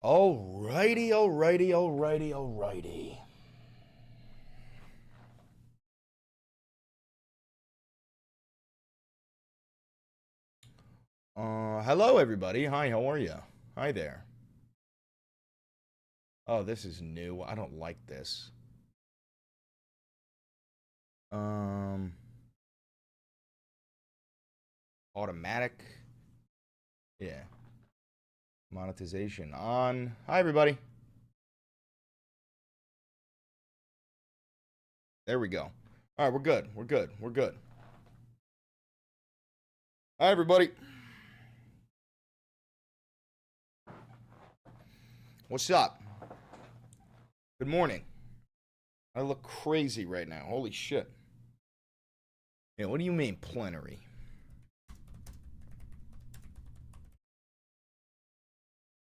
Alrighty, alrighty, alrighty, alrighty. Hello everybody. Hi, how are you? Hi there. Oh, this is new. I don't like this. Automatic. Yeah. Monetization on. Hi everybody. There we go. All right, we're good. We're good. We're good. Hi everybody. What's up? Good morning. I look crazy right now. Holy shit. Yeah, what do you mean plenary?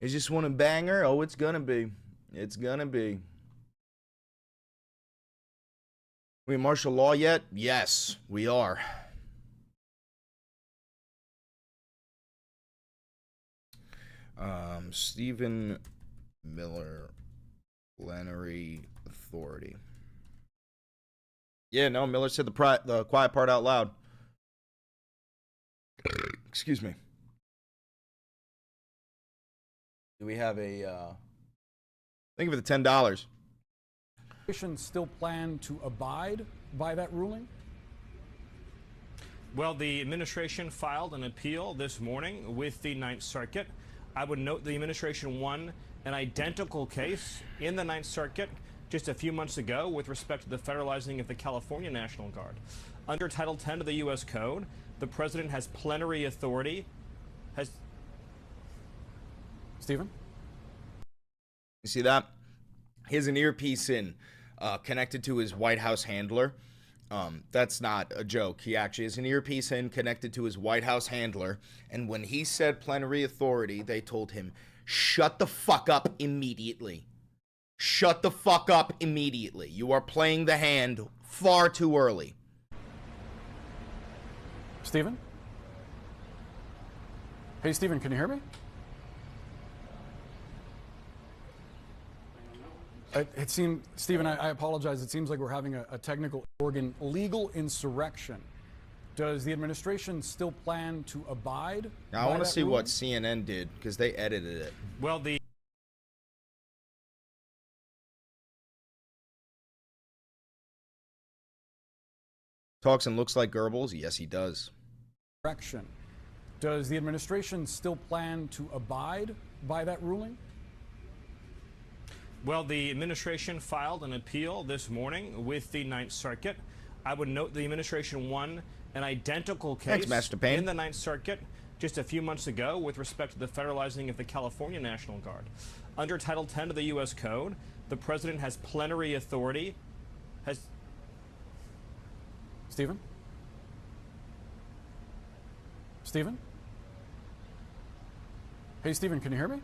Is this one a banger? Oh, it's gonna be. It's gonna be. We in martial law yet? Yes, we are. Stephen Miller, Plenary Authority. Yeah, no, Miller said the quiet part out loud. Excuse me. Do we have a, think of it, $10. Still plan to abide by that ruling? Well, the administration filed an appeal this morning with the Ninth Circuit. I would note the administration won an identical case in the Ninth Circuit just a few months ago with respect to the federalizing of the California National Guard. Under Title 10 of the U.S. Code, the president has plenary authority. Stephen? You see that? He has an earpiece in, connected to his White House handler. That's not a joke. He actually has an earpiece in connected to his White House handler. And when he said plenary authority, they told him, shut the fuck up immediately. Shut the fuck up immediately. You are playing the hand far too early. Stephen? Hey, Stephen, can you hear me? It seemed, Stephen, I apologize. It seems like we're having a technical Oregon legal insurrection. Does the administration still plan to abide? Now, I want to see what CNN did because they edited it. Well, the Talks and looks like Goebbels. Yes, he does. Does the administration still plan to abide by that ruling? Well, the administration filed an appeal this morning with the Ninth Circuit. I would note the administration won an identical case in the Ninth Circuit just a few months ago with respect to the federalizing of the California National Guard. Under Title 10 of the U.S. Code, the president has plenary authority. Stephen? Stephen? Hey, Stephen, can you hear me?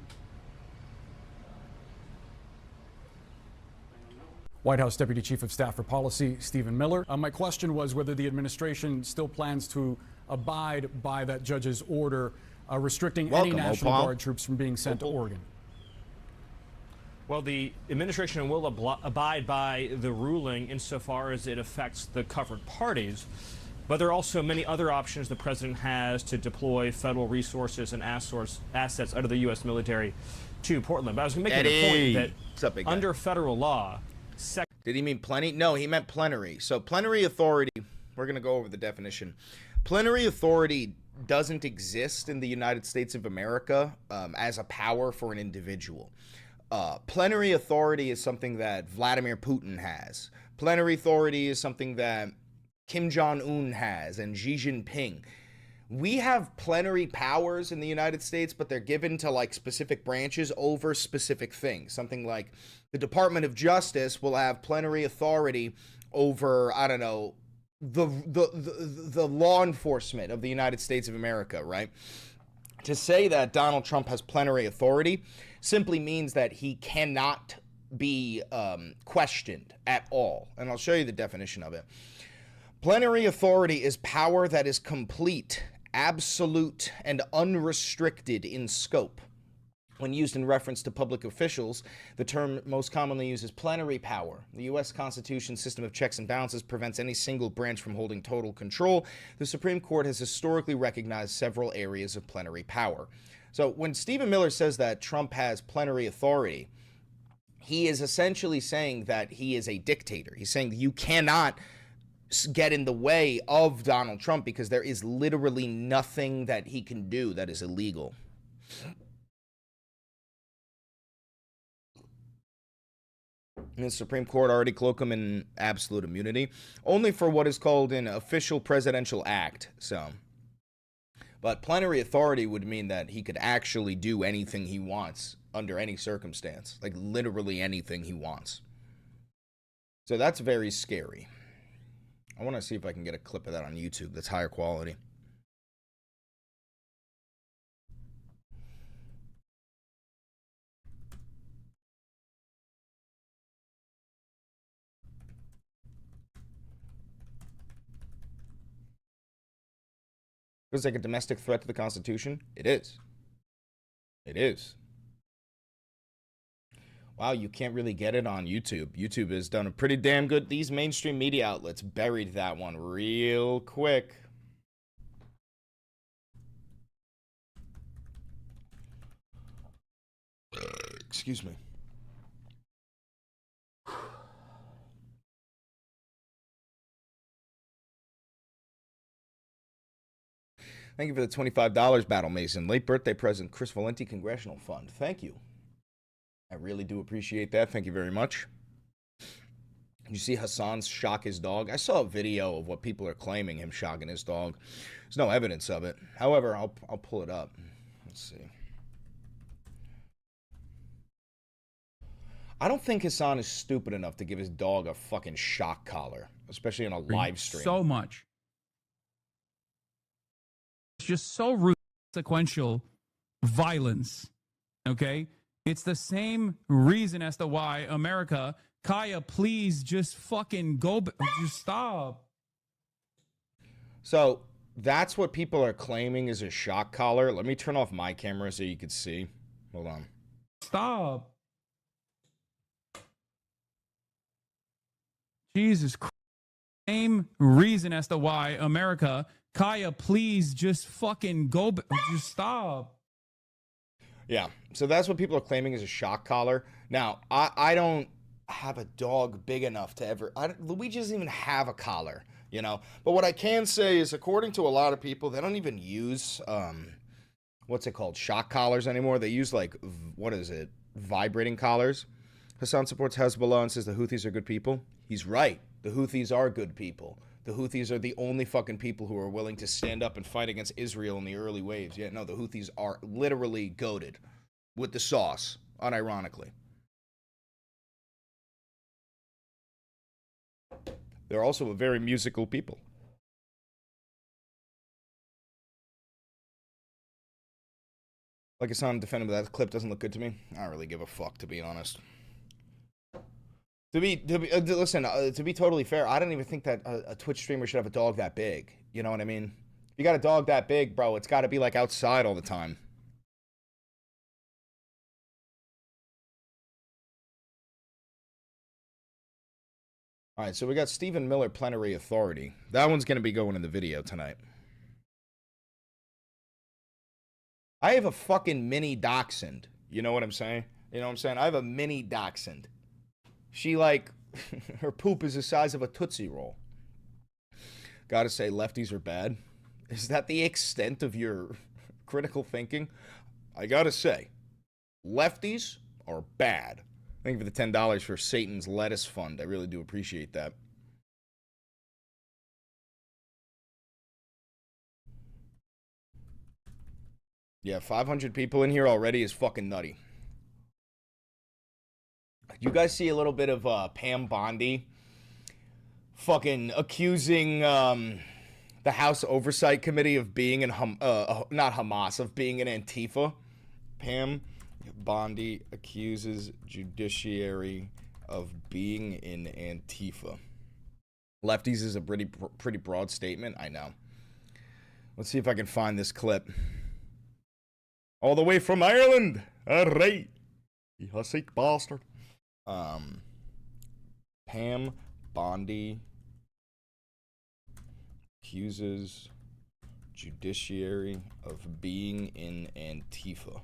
White House Deputy Chief of Staff for Policy, Stephen Miller. My question was whether the administration still plans to abide by that judge's order restricting any National Guard troops from being sent to Oregon. Well, the administration will abide by the ruling insofar as it affects the covered parties. But there are also many other options the president has to deploy federal resources and assets under the U.S. military to Portland. But I was going to make a point that under federal law, did he mean plenty? No, he meant plenary. So plenary authority, we're going to go over the definition. Plenary authority doesn't exist in the United States of America as a power for an individual. Plenary authority is something that Vladimir Putin has. Plenary authority is something that Kim Jong-un has and Xi Jinping. We have plenary powers in the United States, but they're given to like specific branches over specific things. Something like the Department of Justice will have plenary authority over, I don't know, the law enforcement of the United States of America, right? To say that Donald Trump has plenary authority simply means that he cannot be questioned at all. And I'll show you the definition of it. Plenary authority is power that is complete, absolute, and unrestricted in scope. When used in reference to public officials, the term most commonly used is plenary power. The U.S. Constitution's system of checks and balances prevents any single branch from holding total control. The Supreme Court has historically recognized several areas of plenary power. So when Stephen Miller says that Trump has plenary authority, he is essentially saying that he is a dictator. He's saying that you cannot get in the way of Donald Trump because there is literally nothing that he can do that is illegal. And the Supreme Court already cloak him in absolute immunity, only for what is called an official presidential act. But plenary authority would mean that he could actually do anything he wants under any circumstance, like literally anything he wants. So that's very scary. I want to see if I can get a clip of that on YouTube that's higher quality. It's like a domestic threat to the Constitution. It is. It is. Wow, you can't really get it on YouTube. YouTube has done a pretty damn good. These mainstream media outlets buried that one real quick. Excuse me. Thank you for the $25, Battle Mason. Late birthday present, Chris Valenti Congressional Fund. Thank you. I really do appreciate that. Thank you very much. You see Hassan's shock his dog? I saw a video of what people are claiming him shocking his dog. There's no evidence of it. However, I'll pull it up. Let's see. I don't think Hassan is stupid enough to give his dog a fucking shock collar, especially in a live stream. So much. It's just so rude, sequential violence. Okay? It's the same reason as to why America, Kaya, please just fucking go, just stop. So that's what people are claiming is a shock collar. Let me turn off my camera so you can see. Hold on. Stop. Jesus Christ. Same reason as to why America, Kaya, please just fucking go, just stop. Yeah, so that's what people are claiming is a shock collar. Now, I don't have a dog big enough to ever... Luigi doesn't even have a collar, you know? But what I can say is, according to a lot of people, they don't even use, what's it called, shock collars anymore. They use, like, what is it, vibrating collars. Hassan supports Hezbollah and says the Houthis are good people. He's right. The Houthis are good people. The Houthis are the only fucking people who are willing to stand up and fight against Israel in the early waves. Yeah, no, the Houthis are literally goated with the sauce, unironically. They're also a very musical people. Like Hassan defending, but that clip doesn't look good to me. I don't really give a fuck, to be honest. To be totally fair, I don't even think that a Twitch streamer should have a dog that big. You know what I mean? If you got a dog that big, bro, it's got to be like outside all the time. All right, so we got Stephen Miller Plenary Authority. That one's going to be going in the video tonight. I have a fucking mini dachshund. You know what I'm saying? You know what I'm saying? I have a mini dachshund. She, like, her poop is the size of a Tootsie Roll. Gotta say, lefties are bad. Is that the extent of your critical thinking? I gotta say, lefties are bad. Thank you for the $10 for Satan's Lettuce Fund. I really do appreciate that. Yeah, 500 people in here already is fucking nutty. You guys see a little bit of Pam Bondi fucking accusing the House Oversight Committee of being in not Hamas, of being in Antifa? Pam Bondi accuses judiciary of being in Antifa. Lefties is a pretty broad statement, I know. Let's see if I can find this clip. All the way from Ireland. All right. You hussy bastard. Pam Bondi accuses judiciary of being in Antifa.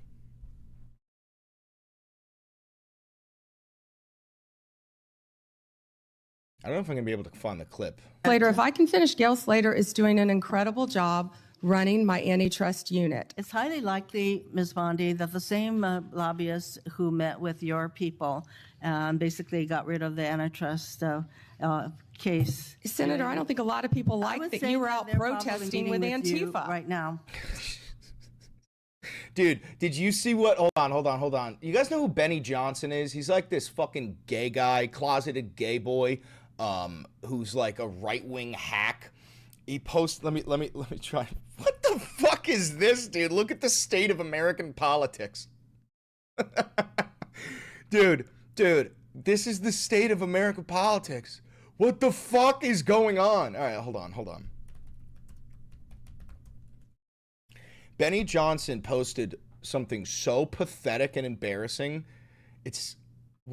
I don't know if I'm going to be able to find the clip. Slater, if I can finish, Gail Slater is doing an incredible job running my antitrust unit. It's highly likely, Ms. Bondi, that the same lobbyists who met with your people basically got rid of the antitrust case. Senator, I don't think a lot of people I like would that say you were that out they're probably protesting with meeting you Antifa. right now. Dude, did you see what? Hold on. You guys know who Benny Johnson is? He's like this fucking gay guy, closeted gay boy, who's like a right-wing hack. He posts. Let me try. What the fuck is this, dude? Look at the state of American politics. dude, this is the state of American politics. What the fuck is going on? All right, hold on. Benny Johnson posted something so pathetic and embarrassing.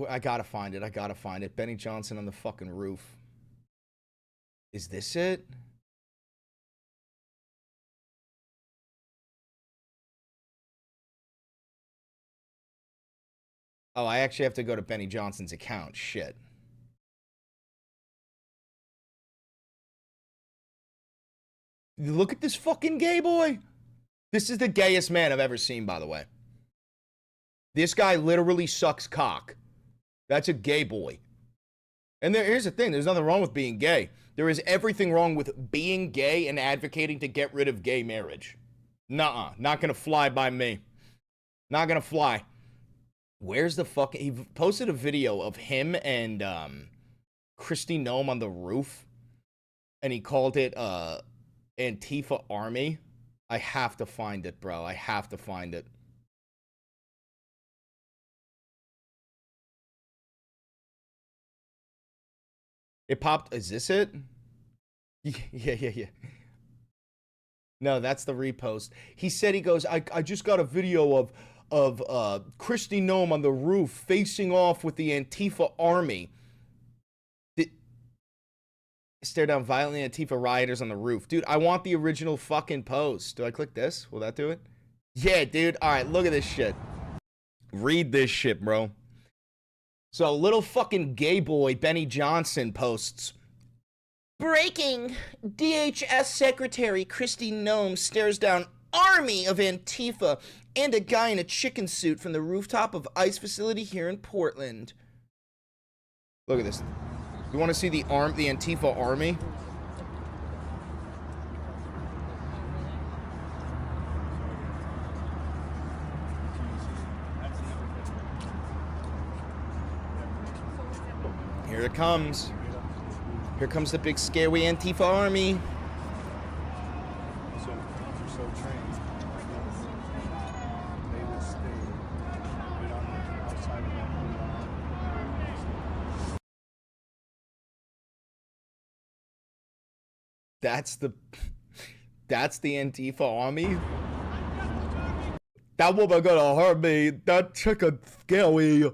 I gotta find it. Benny Johnson on the fucking roof. Is this it? Oh, I actually have to go to Benny Johnson's account. Shit. Look at this fucking gay boy. This is the gayest man I've ever seen, by the way. This guy literally sucks cock. That's a gay boy. And here's the thing. There's nothing wrong with being gay. There is everything wrong with being gay and advocating to get rid of gay marriage. Nuh-uh. Not gonna fly by me. Not gonna fly. Where's the fucking... He posted a video of him and Kristi Noem on the roof. And he called it Antifa Army. I have to find it, bro. I have to find it. It popped. Is this it? Yeah. No, that's the repost. He said, he goes, I just got a video of Kristi Noem on the roof facing off with the Antifa army. Stare down violently at Antifa rioters on the roof. Dude, I want the original fucking post. Do I click this? Will that do it? Yeah, dude. All right, look at this shit. Read this shit, bro. So, little fucking gay boy Benny Johnson posts. Breaking. DHS Secretary Kristi Noem stares down army of Antifa and a guy in a chicken suit from the rooftop of ICE facility here in Portland. Look at this. You want to see the Antifa army? Here it comes. Here comes the big scary Antifa army. That's the Antifa army. That woman gonna hurt me. That chicken scary.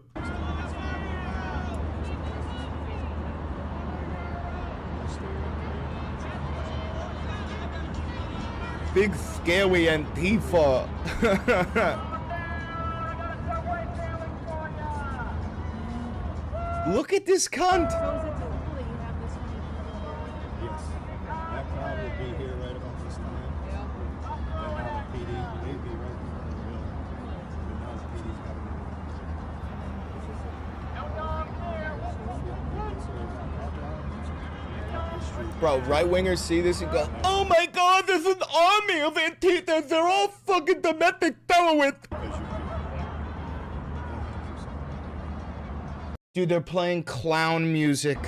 Big scary Antifa. Look at this cunt. Bro, right-wingers see this and go, oh my god, there's an army of Antifa. They're all fucking domestic terrorists. Dude, they're playing clown music.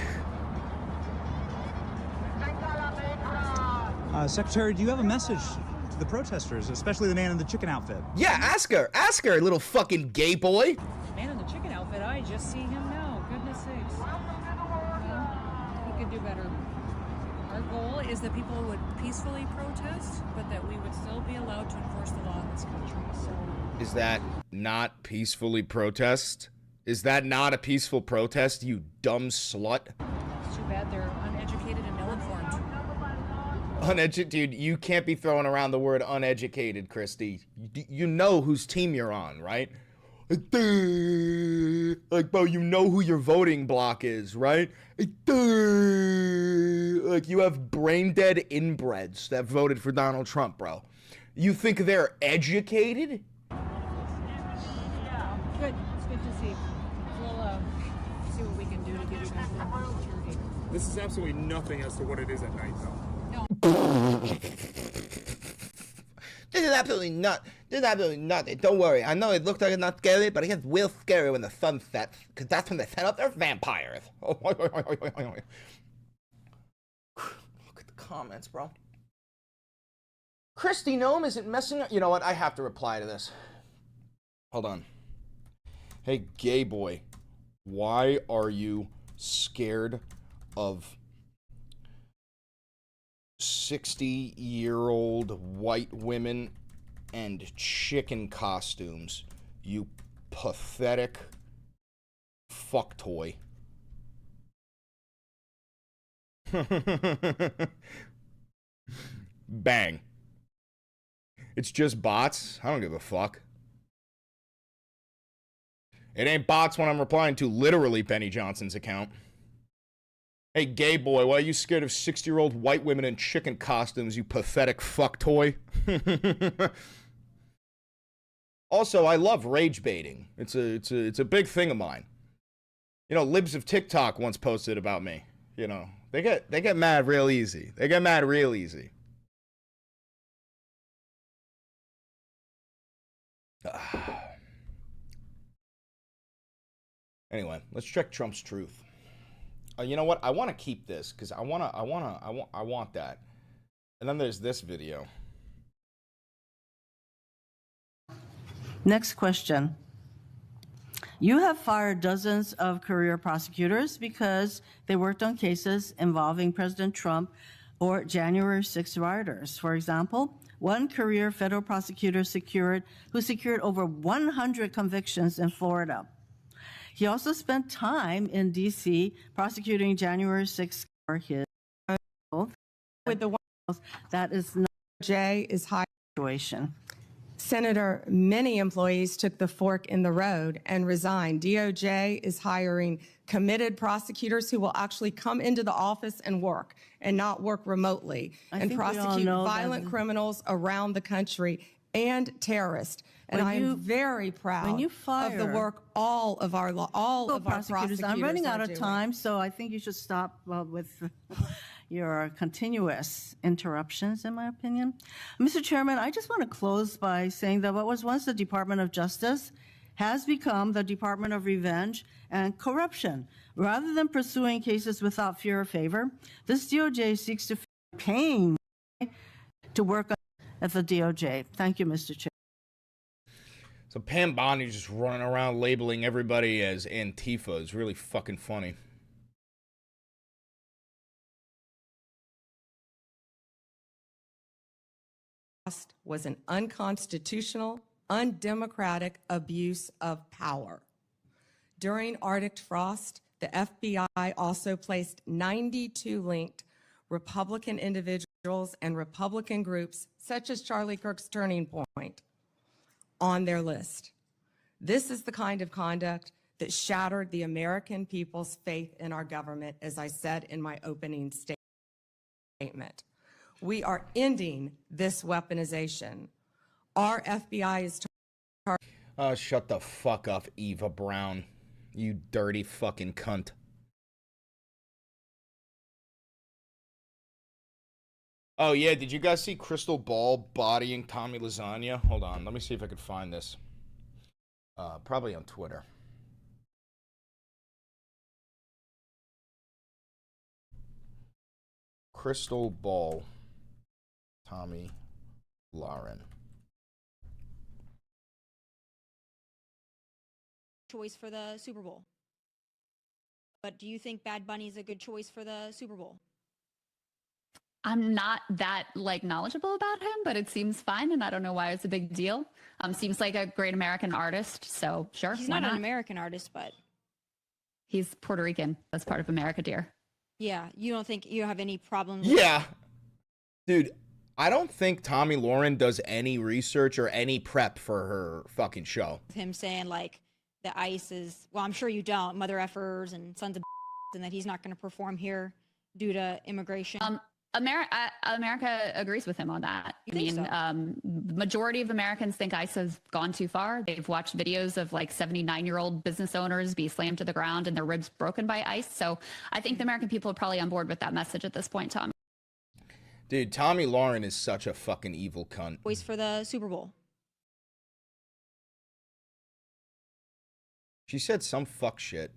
Secretary, do you have a message to the protesters, especially the man in the chicken outfit? Yeah, ask her, little fucking gay boy. Man in the chicken outfit, I just see him now. Goodness sakes. Well, he could do better. Our goal is that people would peacefully protest, but that we would still be allowed to enforce the law in this country. So Is that not peacefully protest? Is that not a peaceful protest, you dumb slut? It's too bad they're uneducated and ill-informed. Dude, you can't be throwing around the word uneducated, Christy. You know whose team you're on, right? Like, bro, you know who your voting bloc is, right? Like, you have brain-dead inbreds that voted for Donald Trump, bro. You think they're educated? Good. It's good to see. We'll see what we can do to get you back to security. This is absolutely nothing as to what it is at night, though. No. This is absolutely nothing. Don't worry. I know it looked like it's not scary, but it gets real scary when the sun sets, because that's when they set up their vampires. Look at the comments, bro. Christy Gnome isn't messing up. You know what? I have to reply to this. Hold on. Hey, gay boy. Why are you scared of 60-year-old white women and chicken costumes, you pathetic fuck toy? Bang. It's just bots? I don't give a fuck. It ain't bots when I'm replying to literally Benny Johnson's account. Hey, gay boy, why are you scared of 60-year-old white women in chicken costumes, you pathetic fuck toy? Also, I love rage baiting. It's a big thing of mine. You know, libs of TikTok once posted about me. You know, they get mad real easy. They get mad real easy. Anyway, let's check Trump's truth. You know what? I want to keep this because I want that. And then there's this video. Next question. You have fired dozens of career prosecutors because they worked on cases involving President Trump or January 6 rioters. For example, one career federal prosecutor who secured over 100 convictions in Florida. He also spent time in D.C. prosecuting January 6 for his with the that is not J is high. situation. Senator, many employees took the fork in the road and resigned. DOJ is hiring committed prosecutors who will actually come into the office and work and not work remotely and prosecute violent criminals around the country and terrorists. And I am very proud of the work all of our prosecutors. I'm running out of time, so I think you should stop with your continuous interruptions, in my opinion. Mr. Chairman, I just want to close by saying that what was once the Department of Justice has become the Department of Revenge and Corruption. Rather than pursuing cases without fear or favor, this DOJ seeks to paying to work at the DOJ. Thank you, Mr. Chair. So Pam Bondi just running around labeling everybody as Antifa is really fucking funny. Was an unconstitutional, undemocratic abuse of power. During Arctic frost, the FBI also placed 92 linked Republican individuals and Republican groups, such as Charlie Kirk's Turning Point, on their list. This is the kind of conduct that shattered the American people's faith in our government, as I said in my opening statement. We are ending this weaponization. Our FBI is shut the fuck up, Eva Brown. You dirty fucking cunt. Oh, yeah, did you guys see Crystal Ball bodying Tommy Lasagna? Hold on, let me see if I can find this. Probably on Twitter. Crystal Ball. Tommy Lauren. Choice for the Super Bowl. But do you think Bad Bunny is a good choice for the Super Bowl? I'm not that like knowledgeable about him, but it seems fine, and I don't know why it's a big deal. Seems like a great American artist, so sure. He's why not an American artist, but he's Puerto Rican. That's part of America, dear. yeah, you don't think you have any problems? Yeah, dude. I don't think Tommy Lauren does any research or any prep for her fucking show. With him saying like the ICE is, well, I'm sure you don't, mother effers and sons of and that he's not going to perform here due to immigration. America agrees with him on that. I mean, so? Majority of Americans think ICE has gone too far. They've watched videos of like 79-year-old business owners be slammed to the ground and their ribs broken by ICE. So I think the American people are probably on board with that message at this point, Tom. Dude, Tommy Lauren is such a fucking evil cunt. Voice for the Super Bowl. She said some fuck shit.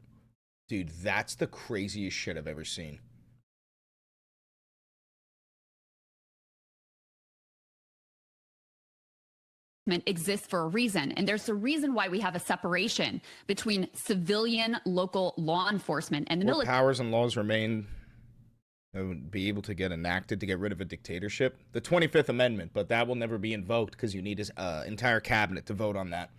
Dude, that's the craziest shit I've ever seen. Exists for a reason, and there's a reason why we have a separation between civilian local law enforcement and the military. Powers and laws remain would be able to get enacted to get rid of a dictatorship. The 25th Amendment, but that will never be invoked because you need his entire cabinet to vote on that.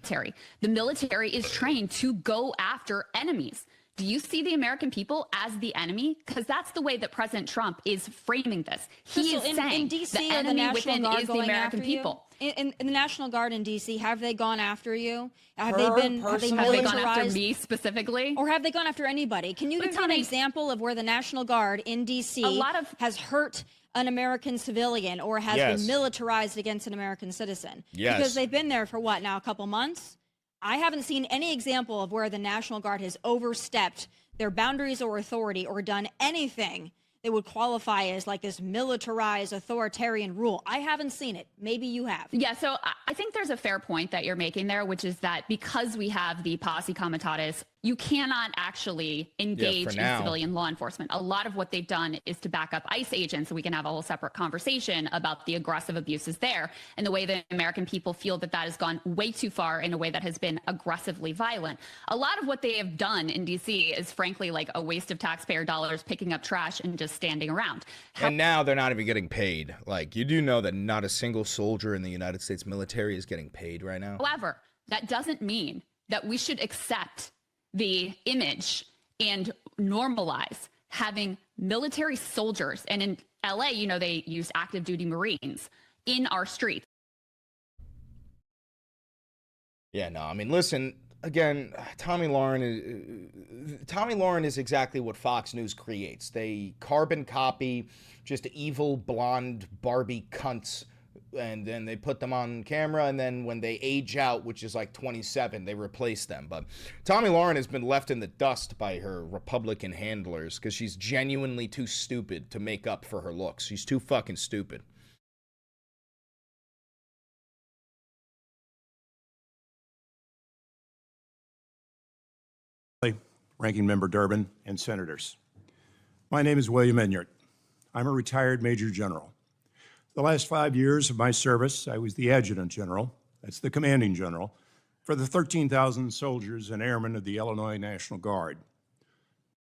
The military is trained to go after enemies. Do you see the American people as the enemy? Because that's the way that President Trump is framing this. He is saying in DC, the enemy within is the American people. In the National Guard in DC, have they gone after you? Have they gone after me specifically? Or have they gone after anybody? Can you give me an example of where the National Guard in DC has hurt an American civilian or has been militarized against an American citizen? Yes. Because they've been there for what now, a couple months? I haven't seen any example of where the National Guard has overstepped their boundaries or authority or done anything that would qualify as like this militarized authoritarian rule. I haven't seen it. Maybe you have. Yeah, so I think there's a fair point that you're making there, which is that because we have the posse comitatus, you cannot actually engage in civilian law enforcement. A lot of what they've done is to back up ICE agents, so we can have a whole separate conversation about the aggressive abuses there and the way that American people feel that that has gone way too far in a way that has been aggressively violent. A lot of what they have done in DC is frankly like a waste of taxpayer dollars, picking up trash and just standing around. And now they're not even getting paid. Like, you do know that not a single soldier in the United States military is getting paid right now. However, that doesn't mean that we should accept the image and normalize having military soldiers, and in LA, you know, they use active duty Marines in our streets. Yeah, no, I mean, listen, again, Tommy Lauren is exactly what Fox News creates. They carbon copy just evil blonde Barbie cunts, and then they put them on camera, and then when they age out, which is like 27, they replace them. But Tommy Lauren has been left in the dust by her Republican handlers because she's genuinely too stupid to make up for her looks. She's too fucking stupid. Ranking Member Durbin, and Senators. My name is William Enyart. I'm a retired Major General. The last 5 years of my service, I was the Adjutant General, that's the Commanding General, for the 13,000 soldiers and airmen of the Illinois National Guard.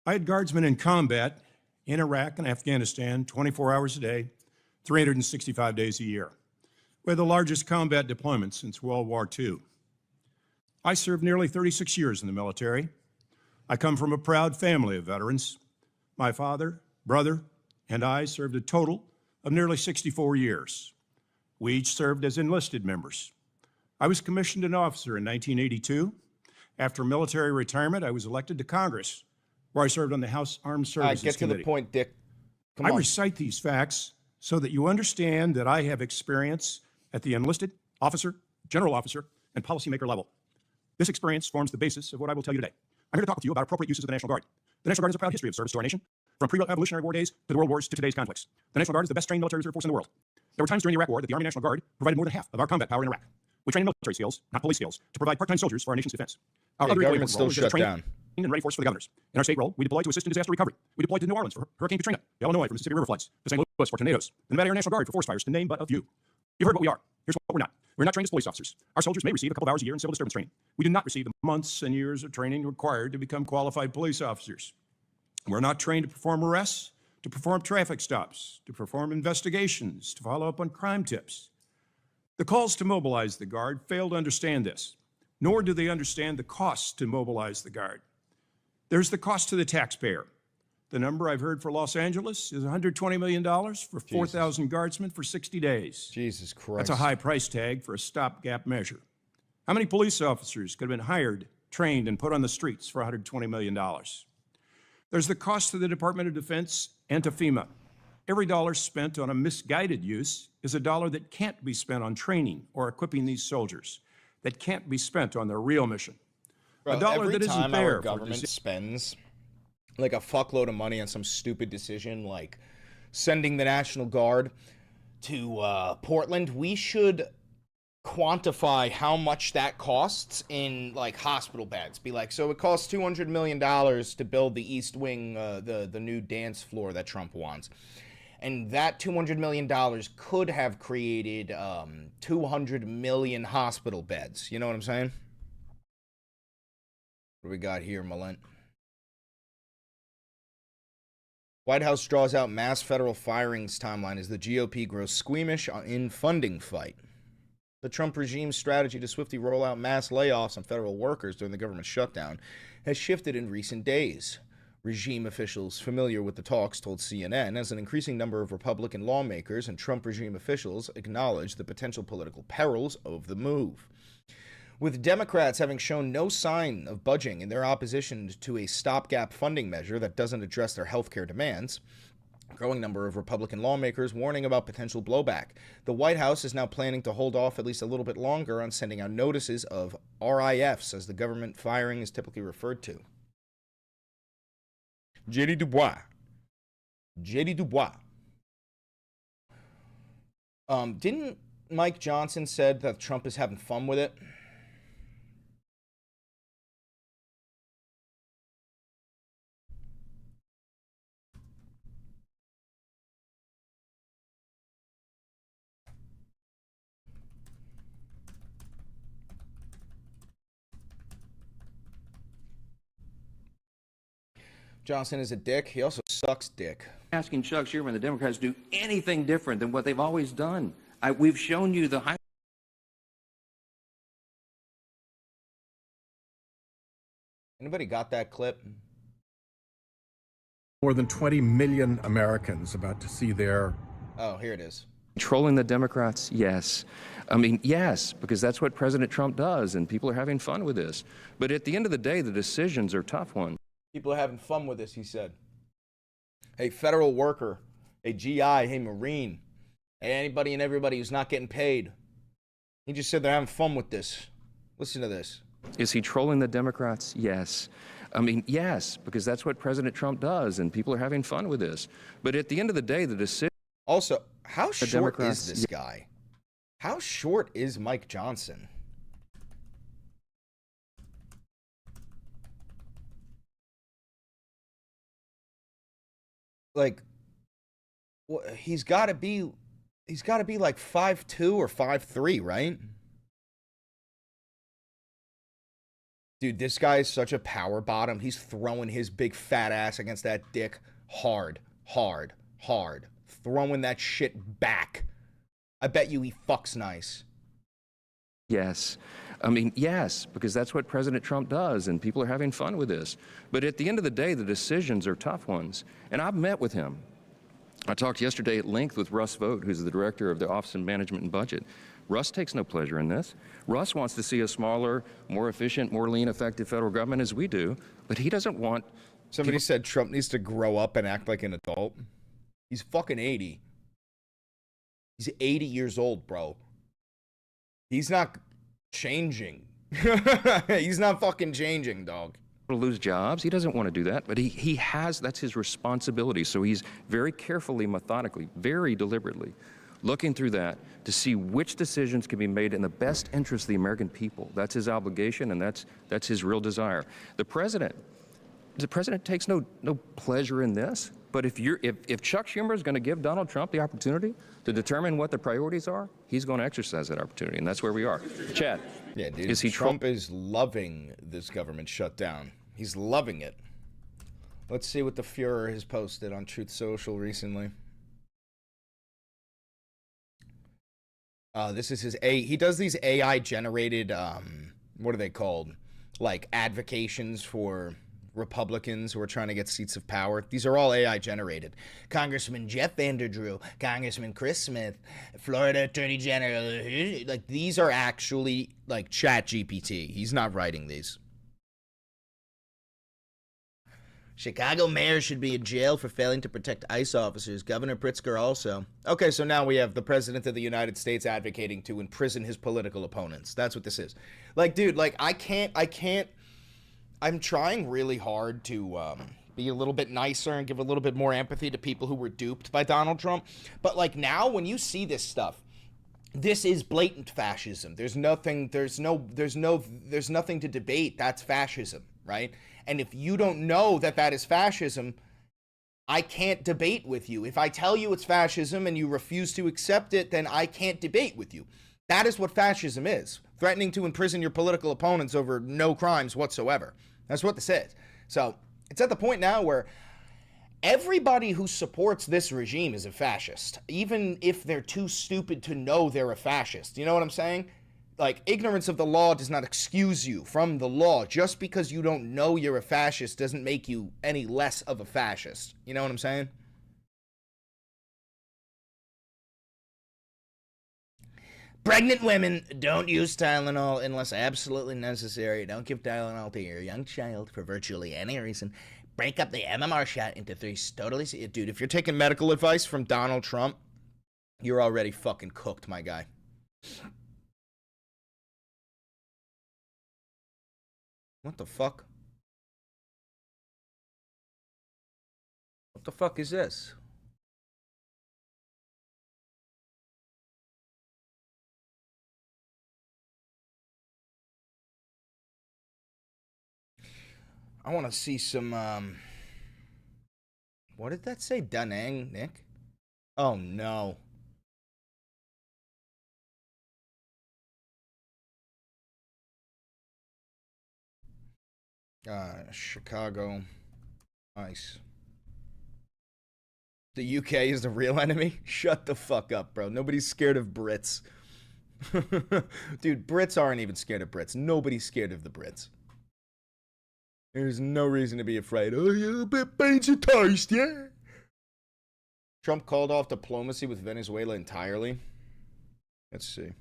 I had guardsmen in combat in Iraq and Afghanistan 24 hours a day, 365 days a year. We had the largest combat deployment since World War II. I served nearly 36 years in the military. I come from a proud family of veterans. My father, brother, and I served a total of nearly 64 years. We each served as enlisted members. I was commissioned an officer in 1982. After military retirement, I was elected to Congress, where I served on the House Armed Services Get Committee. to the point, Dick. I recite these facts so that you understand that I have experience at the enlisted, officer, general officer, and policymaker level. This experience forms the basis of what I will tell you today. I'm here to talk with you about appropriate uses of the National Guard. The National Guard has a proud history of service to our nation, from pre-Revolutionary War days to the World Wars to today's conflicts. The National Guard is the best trained military reserve force in the world. There were times during the Iraq War that the Army National Guard provided more than half of our combat power in Iraq. We trained in military skills, not police skills, to provide part-time soldiers for our nation's defense. Our other government still shut down. And ready force for the governors. In our state role, we deployed to assist in disaster recovery. We deployed to New Orleans for Hurricane Katrina, to Illinois for Mississippi River floods, to St. Louis for tornadoes, the Nevada Air National Guard for forest fires, to name but a few. You've heard what we are. Here's what we're not. We're not trained as police officers. Our soldiers may receive a couple of hours a year in civil disturbance training. We do not receive the months and years of training required to become qualified police officers. We're not trained to perform arrests, to perform traffic stops, to perform investigations, to follow up on crime tips. The calls to mobilize the Guard fail to understand this, nor do they understand the costs to mobilize the Guard. There's the cost to the taxpayer. The number I've heard for Los Angeles is $120 million for 4,000 guardsmen for 60 days. Jesus Christ. That's a high price tag for a stopgap measure. How many police officers could have been hired, trained, and put on the streets for $120 million? There's the cost to the Department of Defense and to FEMA. Every dollar spent on a misguided use is a dollar that can't be spent on training or equipping these soldiers, that can't be spent on their real mission. Bro, a dollar every that isn't time there our government for spends like a fuckload of money on some stupid decision, like sending the National Guard to Portland, we should quantify how much that costs in like hospital beds. Be like, so it costs $200 million to build the East Wing, the new dance floor that Trump wants. And that $200 million could have created 200 million hospital beds. You know what I'm saying? What do we got here, Malent? White House draws out mass federal firings timeline as the GOP grows squeamish in funding fight. The Trump regime's strategy to swiftly roll out mass layoffs on federal workers during the government shutdown has shifted in recent days. Regime officials familiar with the talks told CNN as an increasing number of Republican lawmakers and Trump regime officials acknowledge the potential political perils of the move. With Democrats having shown no sign of budging in their opposition to a stopgap funding measure that doesn't address their health care demands, a growing number of Republican lawmakers warning about potential blowback. The White House is now planning to hold off at least a little bit longer on sending out notices of RIFs, as the government firing is typically referred to. J.D. Dubois. Didn't Mike Johnson said that Trump is having fun with it? Johnson is a dick. He also sucks dick. Asking Chuck Schumer and the Democrats to do anything different than what they've always done. We've shown you the high. Anybody got that clip? More than 20 million Americans about to see their... Oh, here it is. Controlling the Democrats? Yes. I mean, yes, because that's what President Trump does, and people are having fun with this. But at the end of the day, the decisions are tough ones. People are having fun with this, he said. Hey, federal worker. Hey, GI. Hey, Marine. Hey, anybody and everybody who's not getting paid. He just said they're having fun with this. Listen to this. Is he trolling the Democrats? Yes. I mean, yes, because that's what President Trump does, and people are having fun with this. But at the end of the day, the decision... Also, how short is this guy? How short is Mike Johnson? Like, he's got to be like 5'2" or 5'3", right? Dude, this guy is such a power bottom. He's throwing his big fat ass against that dick hard. Throwing that shit back. I bet you he fucks nice. Yes. I mean, yes, because that's what President Trump does, and people are having fun with this. But at the end of the day, the decisions are tough ones. And I've met with him. I talked yesterday at length with Russ Vought, who's the director of the Office of Management and Budget. Russ takes no pleasure in this. Russ wants to see a smaller, more efficient, more lean, effective federal government as we do, but he doesn't want... Somebody said Trump needs to grow up and act like an adult. He's fucking 80. He's 80 years old, bro. He's not changing. He's not fucking changing, dog. To lose jobs. He doesn't want to do that, but he has, that's his responsibility. So he's very carefully, methodically, very deliberately looking through that to see which decisions can be made in the best interest of the American people. That's his obligation, and that's his real desire. The president takes no pleasure in this, but if Chuck Schumer is going to give Donald Trump the opportunity to determine what the priorities are, he's going to exercise that opportunity, and that's where we are. Chad, yeah, dude, is he Trump is loving this government shutdown. He's loving it. Let's see what the Fuhrer has posted on Truth Social recently. This is his he does these AI generated what are they called? Like advocations for Republicans who are trying to get seats of power. These are all AI generated. Congressman Jeff Vanderdrew, Congressman Chris Smith, Florida Attorney General. Like these are actually like Chat GPT. He's not writing these. Chicago mayor should be in jail for failing to protect ICE officers. Governor Pritzker also. Okay, so now we have the president of the United States advocating to imprison his political opponents. That's what this is. Like, dude, like I can't. I'm trying really hard to be a little bit nicer and give a little bit more empathy to people who were duped by Donald Trump. But like now when you see this stuff, this is blatant fascism. There's nothing to debate. That's fascism, right? And if you don't know that that is fascism, I can't debate with you. If I tell you it's fascism and you refuse to accept it, then I can't debate with you. That is what fascism is. Threatening to imprison your political opponents over no crimes whatsoever. That's what this is. So it's at the point now where everybody who supports this regime is a fascist, even if they're too stupid to know they're a fascist. You know what I'm saying? Like, ignorance of the law does not excuse you from the law. Just because you don't know you're a fascist doesn't make you any less of a fascist. You know what I'm saying? Pregnant women, don't use Tylenol unless absolutely necessary. Don't give Tylenol to your young child for virtually any reason. Break up the MMR shot into 3 totally... Dude, if you're taking medical advice from Donald Trump, you're already fucking cooked, my guy. What the fuck? What the fuck is this? I want to see some, what did that say? Da Nang, Nick? Oh, no. Chicago. Nice. The UK is the real enemy? Shut the fuck up, bro. Nobody's scared of Brits. Dude, Brits aren't even scared of Brits. Nobody's scared of the Brits. There's no reason to be afraid. Oh, you're a bit beans and toast, yeah? Trump called off diplomacy with Venezuela entirely. Let's see.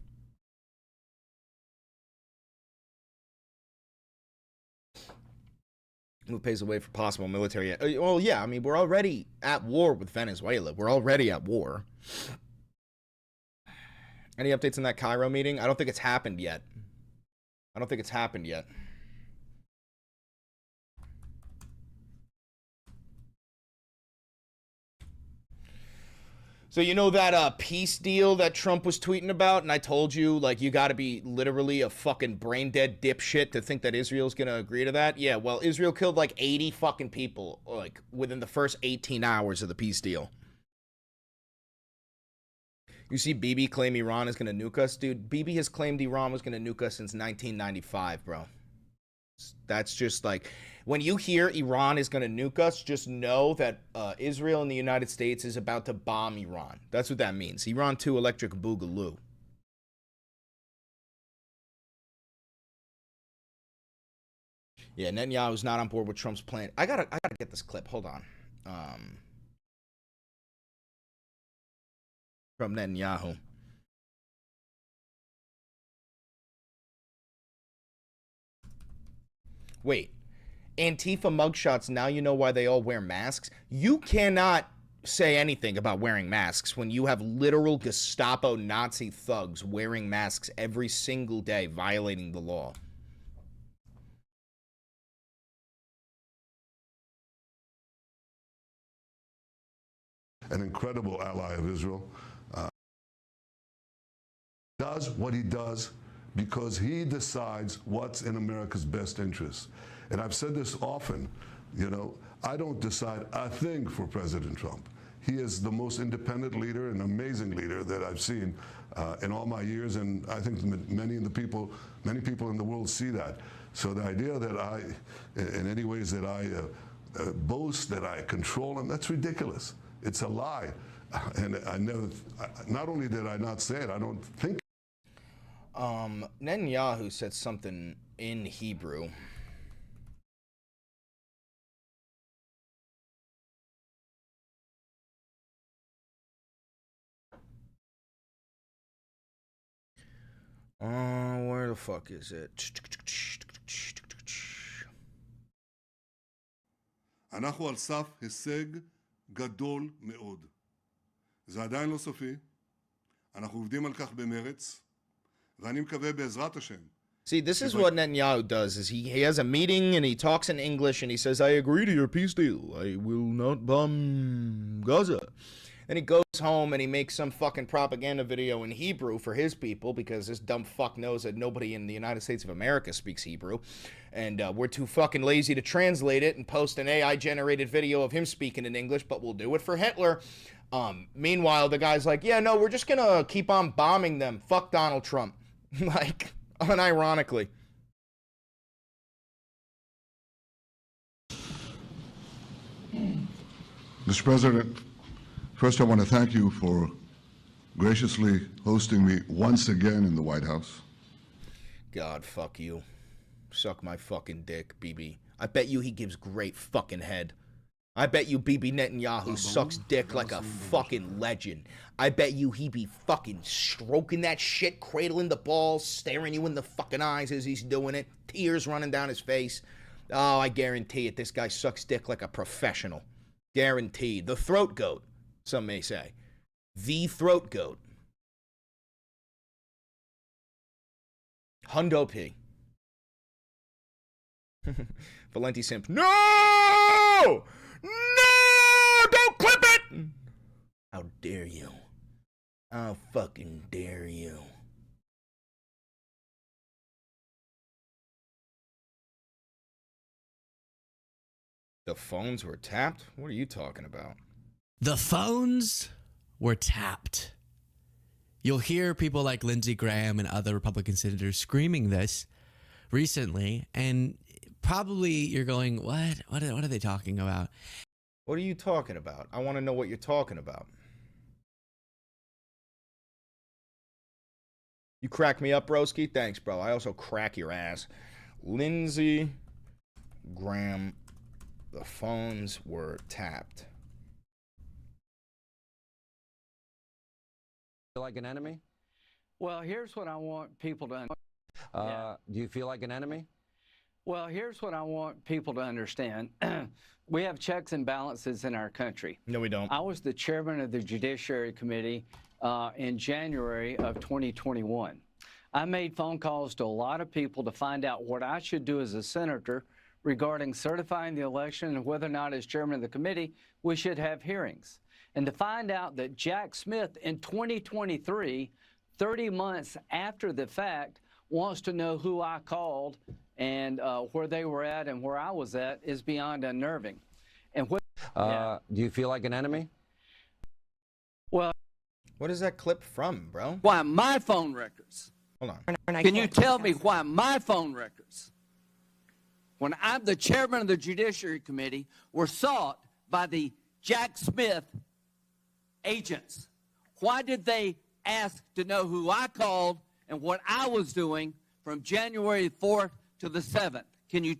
Who pays the way for possible military? Well, yeah, I mean, we're already at war with Venezuela. We're already at war. Any updates on that Cairo meeting? I don't think it's happened yet. So you know that peace deal that Trump was tweeting about, and I told you, like, you got to be literally a fucking brain-dead dipshit to think that Israel's going to agree to that? Yeah, well, Israel killed like 80 fucking people, like, within the first 18 hours of the peace deal. You see Bibi claim Iran is going to nuke us? Dude, Bibi has claimed Iran was going to nuke us since 1995, bro. That's just like, when you hear Iran is going to nuke us, just know that Israel and the United States is about to bomb Iran. That's what that means. Iran 2 electric boogaloo. Yeah, Netanyahu's not on board with Trump's plan. I gotta get this clip. Hold on. From Netanyahu. Wait, Antifa mugshots, now you know why they all wear masks? You cannot say anything about wearing masks when you have literal Gestapo Nazi thugs wearing masks every single day, violating the law. An incredible ally of Israel. Does what he does because he decides what's in America's best interest. And I've said this often, you know, I don't decide a thing for President Trump. He is the most independent leader, an amazing leader that I've seen in all my years, and I think many people in the world see that. So the idea that in any ways that I boast that I control him. That's ridiculous. It's a lie. And not only did I not say it, I don't think. Netanyahu said something in Hebrew. Where the fuck is it? אנחנו על סף הישג גדול מאוד. זה עדיין לא סופי. אנחנו עובדים על כך במרץ, ואני מקווה בעזרת השם. See, this is what Netanyahu does, is he has a meeting and he talks in English and he says, I agree to your peace deal. I will not bomb Gaza. Then he goes home and he makes some fucking propaganda video in Hebrew for his people because this dumb fuck knows that nobody in the United States of America speaks Hebrew. And we're too fucking lazy to translate it and post an AI-generated video of him speaking in English, but we'll do it for Hitler. Meanwhile, the guy's like, yeah, no, we're just gonna keep on bombing them. Fuck Donald Trump. Like, unironically. Mr. President, first I want to thank you for graciously hosting me once again in the White House. God, fuck you. Suck my fucking dick, Bibi. I bet you he gives great fucking head. I bet you Bibi Netanyahu sucks dick like a fucking legend. I bet you he be fucking stroking that shit, cradling the balls, staring you in the fucking eyes as he's doing it, tears running down his face. Oh, I guarantee it, this guy sucks dick like a professional. Guaranteed. The throat goat, some may say. The throat goat. Hundo P. Valenti Simp. No! No! Don't clip it! How dare you? How fucking dare you? The phones were tapped? What are you talking about? The phones were tapped. You'll hear people like Lindsey Graham and other Republican senators screaming this recently, and probably you're going, what? What are they talking about? What are you talking about? I want to know what you're talking about. You crack me up, broski? Thanks, bro. I also crack your ass. Lindsey Graham, the phones were tapped. Feel like an enemy? Well, here's what I want people to understand. Do you feel like an enemy? Well, here's what I want people to understand. We have checks and balances in our country. No, we don't. I was the chairman of the Judiciary Committee in January of 2021. I made phone calls to a lot of people to find out what I should do as a senator regarding certifying the election and whether or not, as chairman of the committee, we should have hearings. And to find out that Jack Smith in 2023, 30 months after the fact, wants to know who I called and where they were at and where I was at is beyond unnerving. And what? Do you feel like an enemy? Well, what is that clip from, bro? Why my phone records? Hold on. Can you tell me why my phone records, when I'm the chairman of the Judiciary Committee, were sought by the Jack Smith agents? Why did they ask to know who I called and what I was doing from January 4th to the 7th? Can you?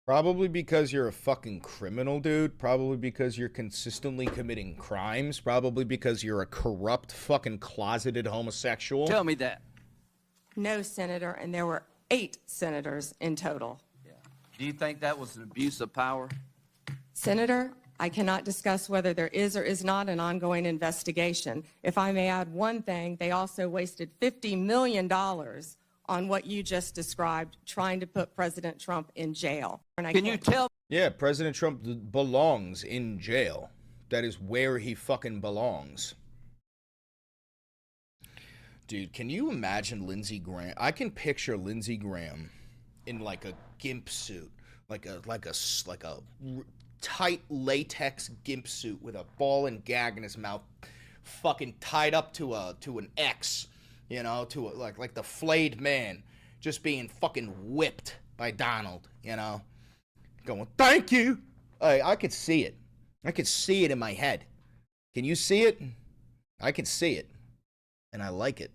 Probably because you're a fucking criminal, dude. Probably because you're consistently committing crimes. Probably because you're a corrupt, fucking closeted homosexual. Tell me that. No, Senator, and there were 8 senators in total. Yeah. Do you think that was an abuse of power? Senator, I cannot discuss whether there is or is not an ongoing investigation. If I may add one thing, they also wasted $50 million on what you just described, trying to put President Trump in jail. Can you tell? Yeah, President Trump belongs in jail. That is where he fucking belongs. Dude, can you imagine Lindsey Graham? I can picture Lindsey Graham in like a gimp suit, like a tight latex gimp suit with a ball and gag in his mouth, fucking tied up to an X, you know, like the flayed man, just being fucking whipped by Donald, you know, going, thank you, I could see it. I could see it in my head. Can you see it? I can see it. And I like it.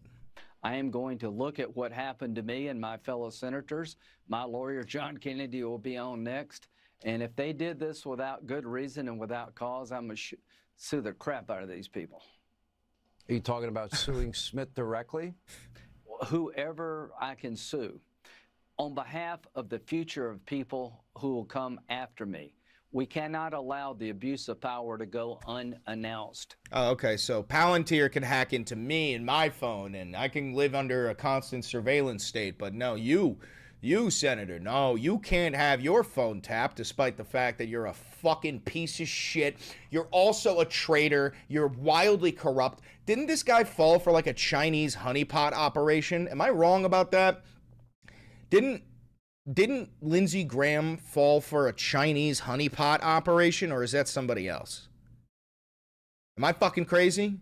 I am going to look at what happened to me and my fellow senators. My lawyer, John Kennedy, will be on next. And if they did this without good reason and without cause, I'm going to sue the crap out of these people. Are you talking about suing Smith directly? Whoever I can sue, on behalf of the future of people who will come after me. We cannot allow the abuse of power to go unannounced. Oh, okay, so Palantir can hack into me and my phone, and I can live under a constant surveillance state, but no, you, Senator, no, you can't have your phone tapped, despite the fact that you're a fucking piece of shit. You're also a traitor. You're wildly corrupt. Didn't this guy fall for like a Chinese honeypot operation? Am I wrong about that? Didn't Lindsey Graham fall for a Chinese honeypot operation, or is that somebody else? Am I fucking crazy?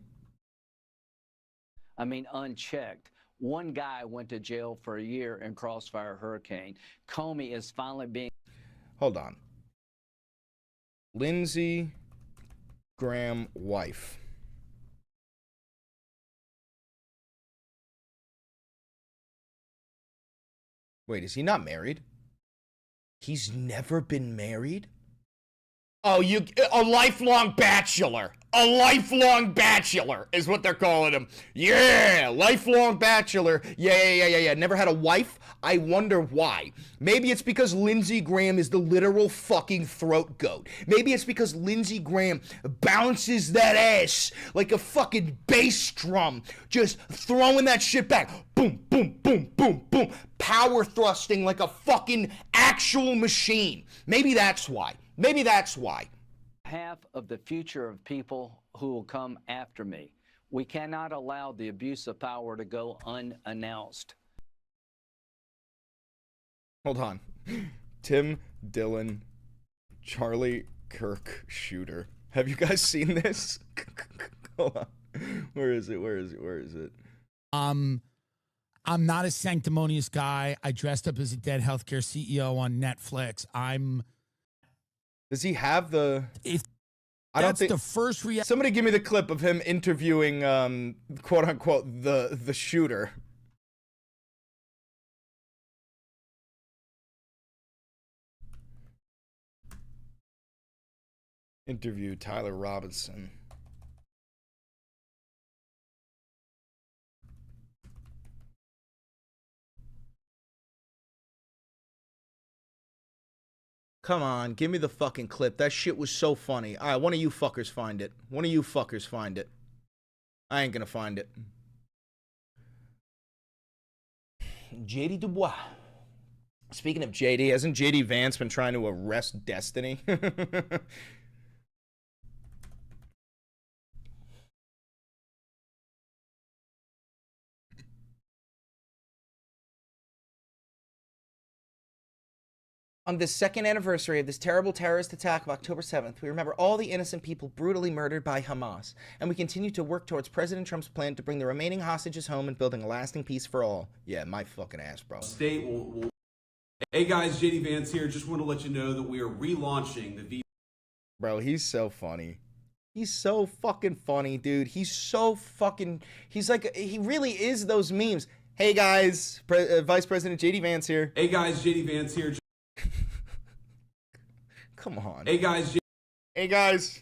I mean, unchecked. One guy went to jail for a year in Crossfire Hurricane. Comey is finally being... Hold on. Lindsey Graham wife. Wait, is he not married? He's never been married? Oh, a lifelong bachelor. A lifelong bachelor is what they're calling him. Yeah, lifelong bachelor. Yeah. Never had a wife? I wonder why. Maybe it's because Lindsey Graham is the literal fucking throat goat. Maybe it's because Lindsey Graham bounces that ass like a fucking bass drum, just throwing that shit back. Boom, boom, boom, boom, boom. Power thrusting like a fucking actual machine. Maybe that's why. Maybe that's why. Half of the future of people who will come after me. We cannot allow the abuse of power to go unannounced. Hold on. Tim Dillon, Charlie Kirk shooter. Have you guys seen this? Hold on. Where is it? I'm not a sanctimonious guy. I dressed up as a dead healthcare CEO on Netflix. Does he have the... I don't think the first reaction. Somebody give me the clip of him interviewing, quote unquote, the shooter. Interview Tyler Robinson. Come on, give me the fucking clip. That shit was so funny. All right, one of you fuckers find it. I ain't gonna find it. JD Dubois. Speaking of JD, hasn't JD Vance been trying to arrest Destiny? On this second anniversary of this terrible terrorist attack of October 7th, we remember all the innocent people brutally murdered by Hamas, and we continue to work towards President Trump's plan to bring the remaining hostages home and building a lasting peace for all. Yeah, my fucking ass, bro. State will... Hey guys, JD Vance here. Just want to let you know that we are relaunching the Bro, he's so funny. He's so fucking funny, dude. He's like, he really is those memes. Hey guys, Vice President JD Vance here. Hey guys, JD Vance here. Come on. Hey guys. JD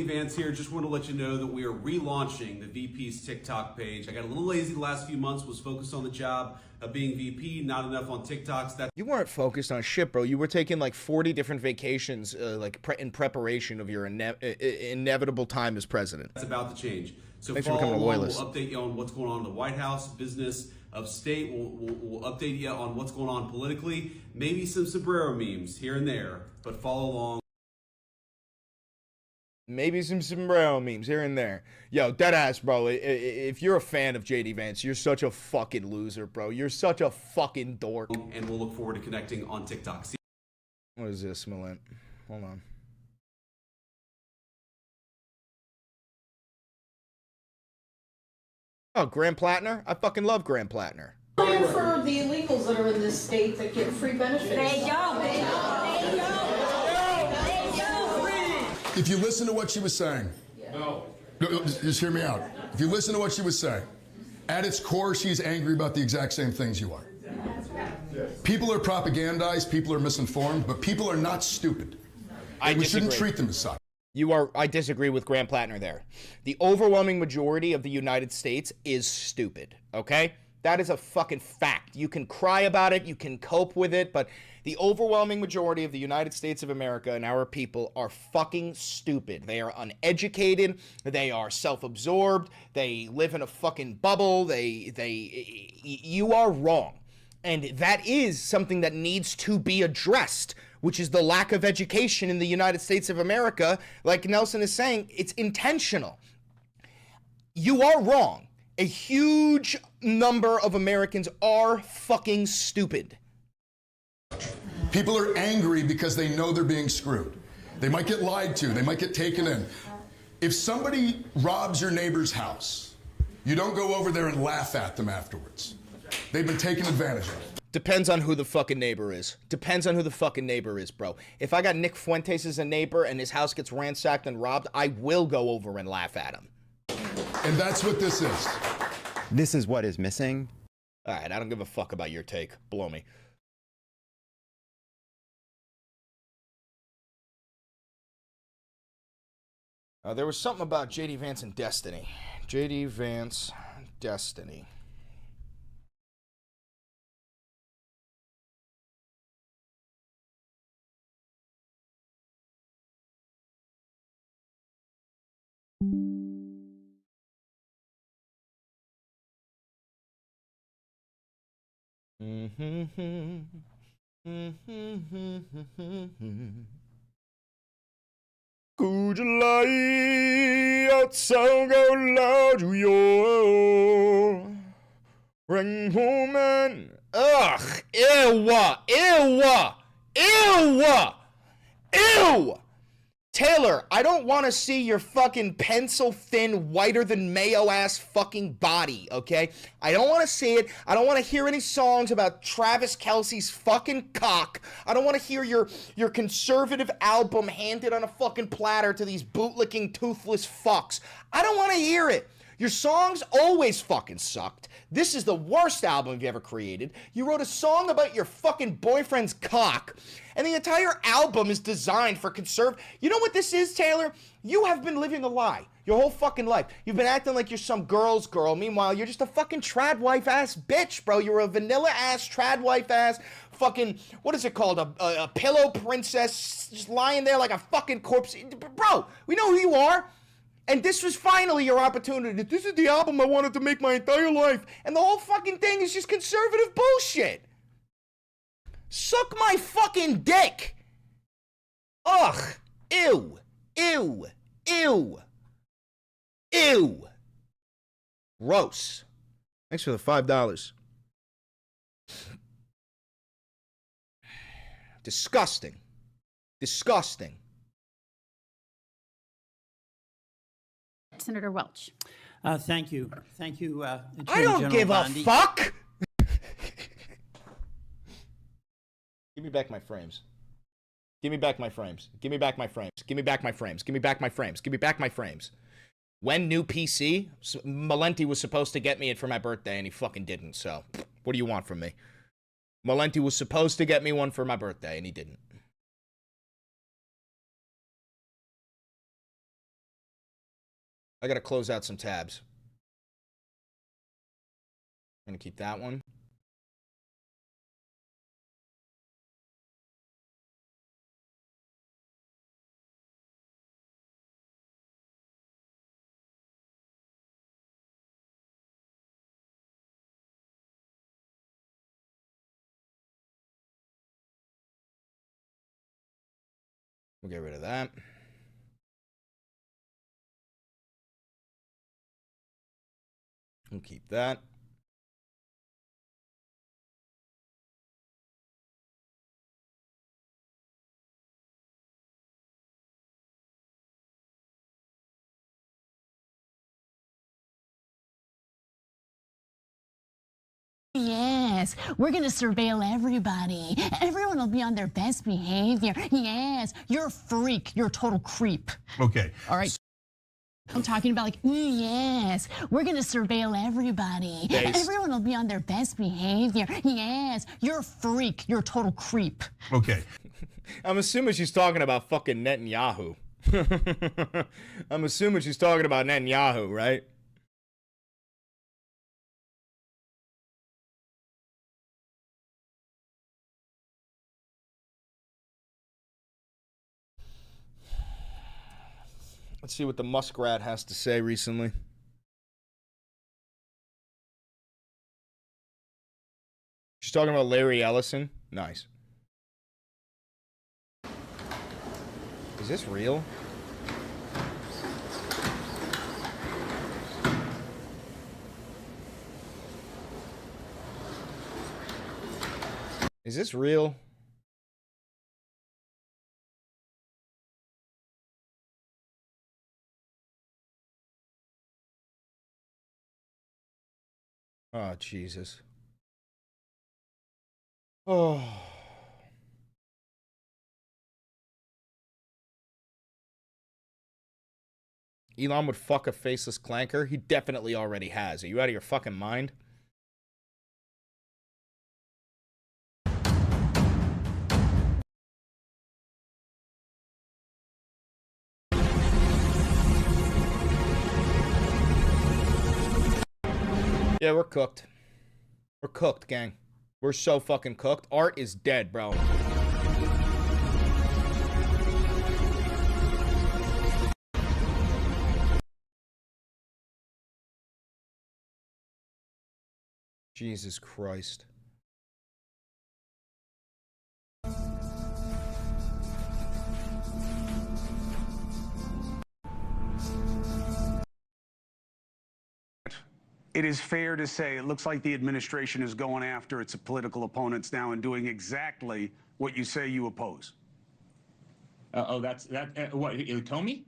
Vance here. Just want to let you know that we are relaunching the VP's TikTok page. I got a little lazy the last few months, was focused on the job of being VP, not enough on TikToks. You weren't focused on shit, bro. You were taking like 40 different vacations in preparation of your inevitable time as president. That's about to change. So thanks for becoming a loyalist. We'll update you on what's going on in the White House, business of state. We'll update you on what's going on politically. Maybe some sombrero memes here and there, but follow along. Maybe some sombrero memes here and there. Yo, deadass, bro. If you're a fan of JD Vance, you're such a fucking loser, bro. You're such a fucking dork. And we'll look forward to connecting on TikTok. What is this, Milent? Hold on. Oh, Graham Plattner? I fucking love Graham Plattner. For the illegals that are in this state that get free benefits. They don't. If you listen to what she was saying, no, just hear me out. If you listen to what she was saying, at its core, she's angry about the exact same things you are. People are propagandized, people are misinformed, but people are not stupid. And we shouldn't treat them as such. I disagree with Graham Plattner there. The overwhelming majority of the United States is stupid, okay? That is a fucking fact. You can cry about it, you can cope with it, but the overwhelming majority of the United States of America and our people are fucking stupid. They are uneducated, they are self-absorbed, they live in a fucking bubble, you are wrong. And that is something that needs to be addressed, which is the lack of education in the United States of America. Like Nelson is saying, it's intentional. You are wrong. A huge number of Americans are fucking stupid. People are angry because they know they're being screwed. They might get lied to, they might get taken in. If somebody robs your neighbor's house, you don't go over there and laugh at them afterwards. They've been taken advantage of. Depends on who the fucking neighbor is. Depends on who the fucking neighbor is, bro. If I got Nick Fuentes as a neighbor and his house gets ransacked and robbed, I will go over and laugh at him. And that's what this is. This is what is missing. All right, I don't give a fuck about your take. Blow me. There was something about J.D. Vance and Destiny. J.D. Vance, Destiny. Could you lie outside loud your ring woman? Ugh, ew, ew, ew, ew. Taylor, I don't want to see your fucking pencil-thin, whiter-than-mayo-ass fucking body, okay? I don't want to see it. I don't want to hear any songs about Travis Kelce's fucking cock. I don't want to hear your conservative album handed on a fucking platter to these bootlicking, toothless fucks. I don't want to hear it. Your songs always fucking sucked. This is the worst album you've ever created. You wrote a song about your fucking boyfriend's cock, and the entire album is designed for You know what this is, Taylor? You have been living a lie your whole fucking life. You've been acting like you're some girl's girl. Meanwhile, you're just a fucking trad wife ass bitch, bro. You're a vanilla ass, trad wife ass, fucking, what is it called? A pillow princess just lying there like a fucking corpse. Bro, we know who you are. And this was finally your opportunity. This is the album I wanted to make my entire life. And the whole fucking thing is just conservative bullshit. Suck my fucking dick. Ugh. Ew. Ew. Ew. Ew. Gross. Thanks for the $5. Disgusting. Disgusting. Senator Welch. Thank you. Thank you, I Attorney don't General give Bondi. a fuck. Give me back my frames. Give me back my frames. Give me back my frames. Give me back my frames. Give me back my frames. Give me back my frames. When new PC, Malenti was supposed to get me it for my birthday, and he fucking didn't, so what do you want from me? Malenti was supposed to get me one for my birthday, and he didn't. I gotta close out some tabs. I'm gonna keep that one. We'll get rid of that. We'll keep that. Yeah. yes, we're going to surveil everybody. Everyone will be on their best behavior. Yes, you're a freak. You're a total creep. Okay. All right. I'm talking about like, yes, we're going to surveil everybody. Everyone will be on their best behavior. Yes, you're a freak. You're a total creep. Okay. I'm assuming she's talking about fucking Netanyahu. I'm assuming she's talking about Netanyahu, right? Let's see what the muskrat has to say recently. She's talking about Larry Ellison. Nice. Is this real? Is this real? Oh, Jesus. Oh. Elon would fuck a faceless clanker? He definitely already has. Are you out of your fucking mind? Yeah, we're cooked. We're cooked, gang. We're so fucking cooked. Art is dead, bro. Jesus Christ. It is fair to say it looks like the administration is going after its political opponents now and doing exactly what you say you oppose. What, Comey?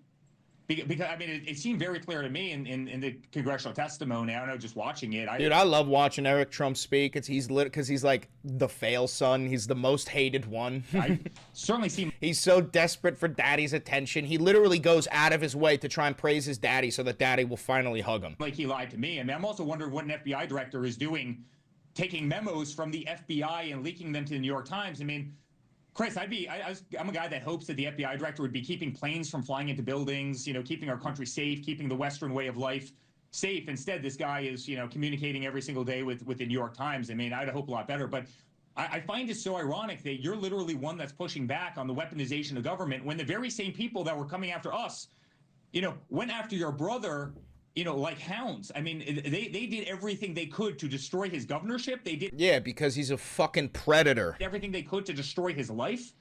Because I mean, it seemed very clear to me in the congressional testimony. I don't know, just watching it. Dude, I love watching Eric Trump speak. He's lit because he's like the fail son. He's the most hated one. I certainly see. He's so desperate for daddy's attention. He literally goes out of his way to try and praise his daddy so that daddy will finally hug him. Like he lied to me. I mean, I'm also wondering what an FBI director is doing, taking memos from the FBI and leaking them to the New York Times. I mean, Chris, I'm a guy that hopes that the FBI director would be keeping planes from flying into buildings, you know, keeping our country safe, keeping the Western way of life safe. Instead, this guy is, you know, communicating every single day with the New York Times. I mean, I'd hope a lot better. But I find it so ironic that you're literally one that's pushing back on the weaponization of government when the very same people that were coming after us, you know, went after your brother, you know, like hounds. I mean, they did everything they could to destroy his governorship. They did. Yeah, because he's a fucking predator. Everything they could to destroy his life.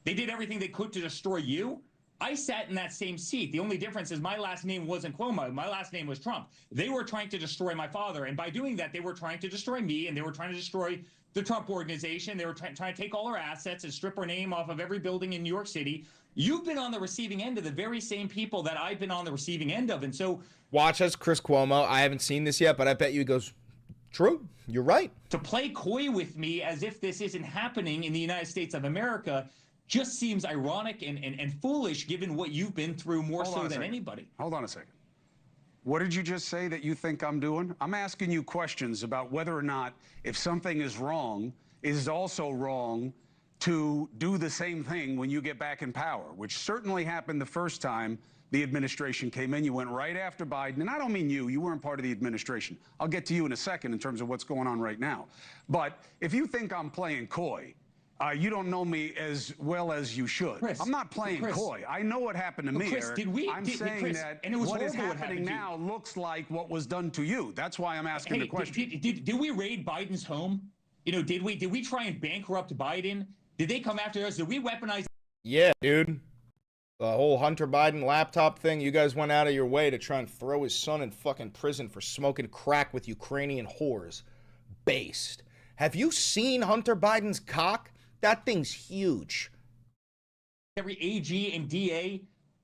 They did everything they could to destroy you. I sat in that same seat. The only difference is my last name wasn't Cuomo. My last name was Trump. They were trying to destroy my father. And by doing that, they were trying to destroy me, and they were trying to destroy the Trump organization. They were trying to take all our assets and strip our name off of every building in New York City. You've been on the receiving end of the very same people that I've been on the receiving end of. And so watch us, Chris Cuomo. I haven't seen this yet, but I bet you he goes, true, you're right. To play coy with me as if this isn't happening in the United States of America just seems ironic and foolish given what you've been through more so than anybody. Hold on a second. What did you just say that you think I'm doing? I'm asking you questions about whether or not if something is wrong, it is also wrong to do the same thing when you get back in power, which certainly happened the first time the administration came in. You went right after Biden, and I don't mean you weren't part of the administration. I'll get to you in a second in terms of what's going on right now. But if you think I'm playing coy, you don't know me as well as you should. Chris, I'm not playing coy. I know what happened to me, Chris, Eric. I'm saying Chris, that and it was what is horrible happening now looks like what was done to you. That's why I'm asking the question. Did we raid Biden's home? You know, did we try and bankrupt Biden? Did they come after us? Did we weaponize? Yeah, dude. The whole Hunter Biden laptop thing, you guys went out of your way to try and throw his son in fucking prison for smoking crack with Ukrainian whores. Based. Have you seen Hunter Biden's cock? That thing's huge. Every AG and DA,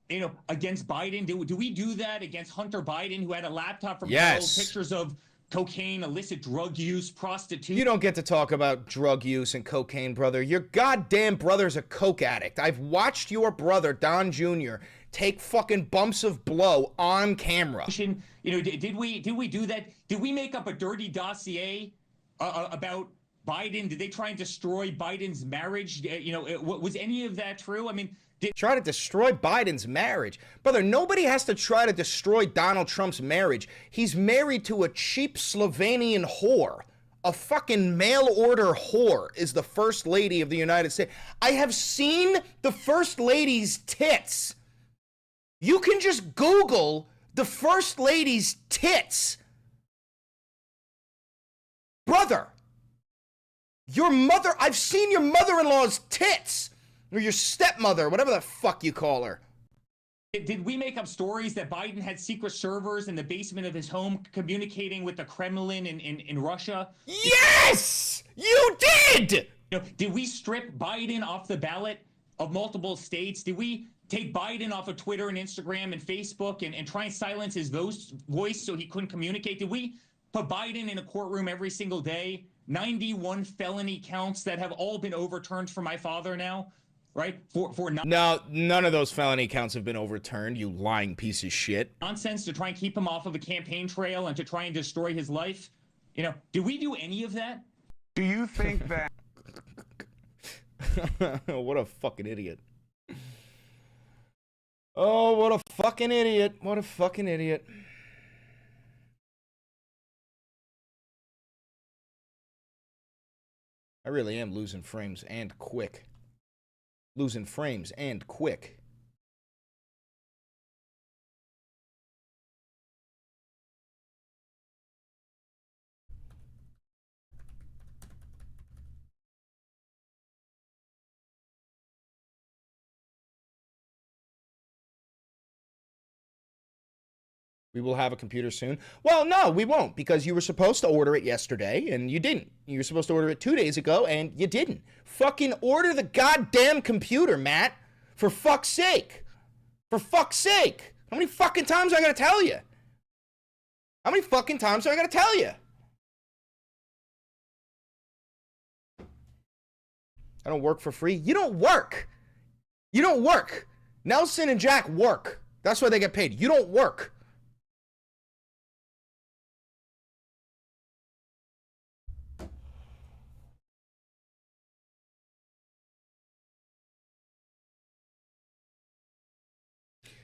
you know, against Biden. Do we do that against Hunter Biden, who had a laptop from old pictures of cocaine, illicit drug use, prostitution. You don't get to talk about drug use and cocaine, brother. Your goddamn brother's a coke addict. I've watched your brother, Don Jr., take fucking bumps of blow on camera. You know, did we do that? Did we make up a dirty dossier about Biden? Did they try and destroy Biden's marriage? You know, was any of that true? I mean, try to destroy Biden's marriage. Brother, nobody has to try to destroy Donald Trump's marriage. He's married to a cheap Slovenian whore. A fucking mail order whore is the first lady of the United States. I have seen the first lady's tits. You can just Google the first lady's tits. Brother, your mother, I've seen your mother-in-law's tits. Or your stepmother, whatever the fuck you call her. Did we make up stories that Biden had secret servers in the basement of his home communicating with the Kremlin in Russia? Yes! You did! You know, did we strip Biden off the ballot of multiple states? Did we take Biden off of Twitter and Instagram and Facebook and try and silence his voice so he couldn't communicate? Did we put Biden in a courtroom every single day? 91 felony counts that have all been overturned for my father now? Right? No, none of those felony counts have been overturned, you lying piece of shit. Nonsense to try and keep him off of a campaign trail and to try and destroy his life. You know, did we do any of that? Do you think that... What a fucking idiot. Oh, what a fucking idiot. What a fucking idiot. I really am losing frames and quick. Losing frames and quick. We will have a computer soon. Well, no, we won't, because you were supposed to order it yesterday, and you didn't. You were supposed to order it 2 days ago, and you didn't. Fucking order the goddamn computer, Matt. For fuck's sake. For fuck's sake. How many fucking times I gotta tell you? How many fucking times do I gotta tell you? I don't work for free. You don't work. You don't work. Nelson and Jack work. That's why they get paid. You don't work.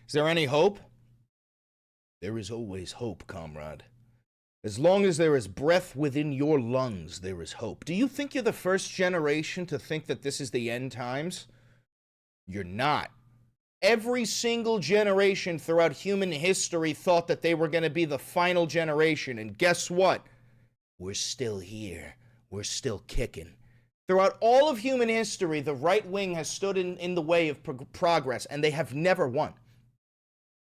Is there any hope? There is always hope, comrade. As long as there is breath within your lungs, there is hope. Do you think you're the first generation to think that this is the end times? You're not. Every single generation throughout human history thought that they were going to be the final generation. And guess what? We're still here. We're still kicking. Throughout all of human history, the right wing has stood in the way of progress, and they have never won.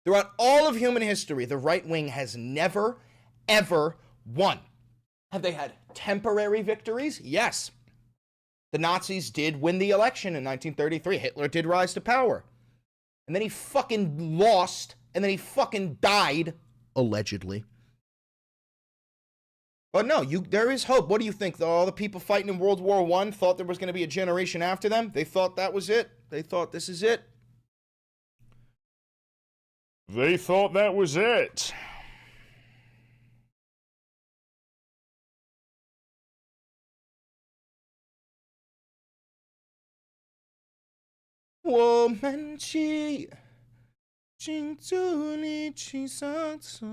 Throughout all of human history, the right wing has never, ever won. Have they had temporary victories? Yes. The Nazis did win the election in 1933. Hitler did rise to power. And then he fucking lost, and then he fucking died, allegedly. But no, there is hope. What do you think? All the people fighting in World War I thought there was going to be a generation after them? They thought that was it. They thought this is it. They thought that was it. Woman, she 진짜니 치사서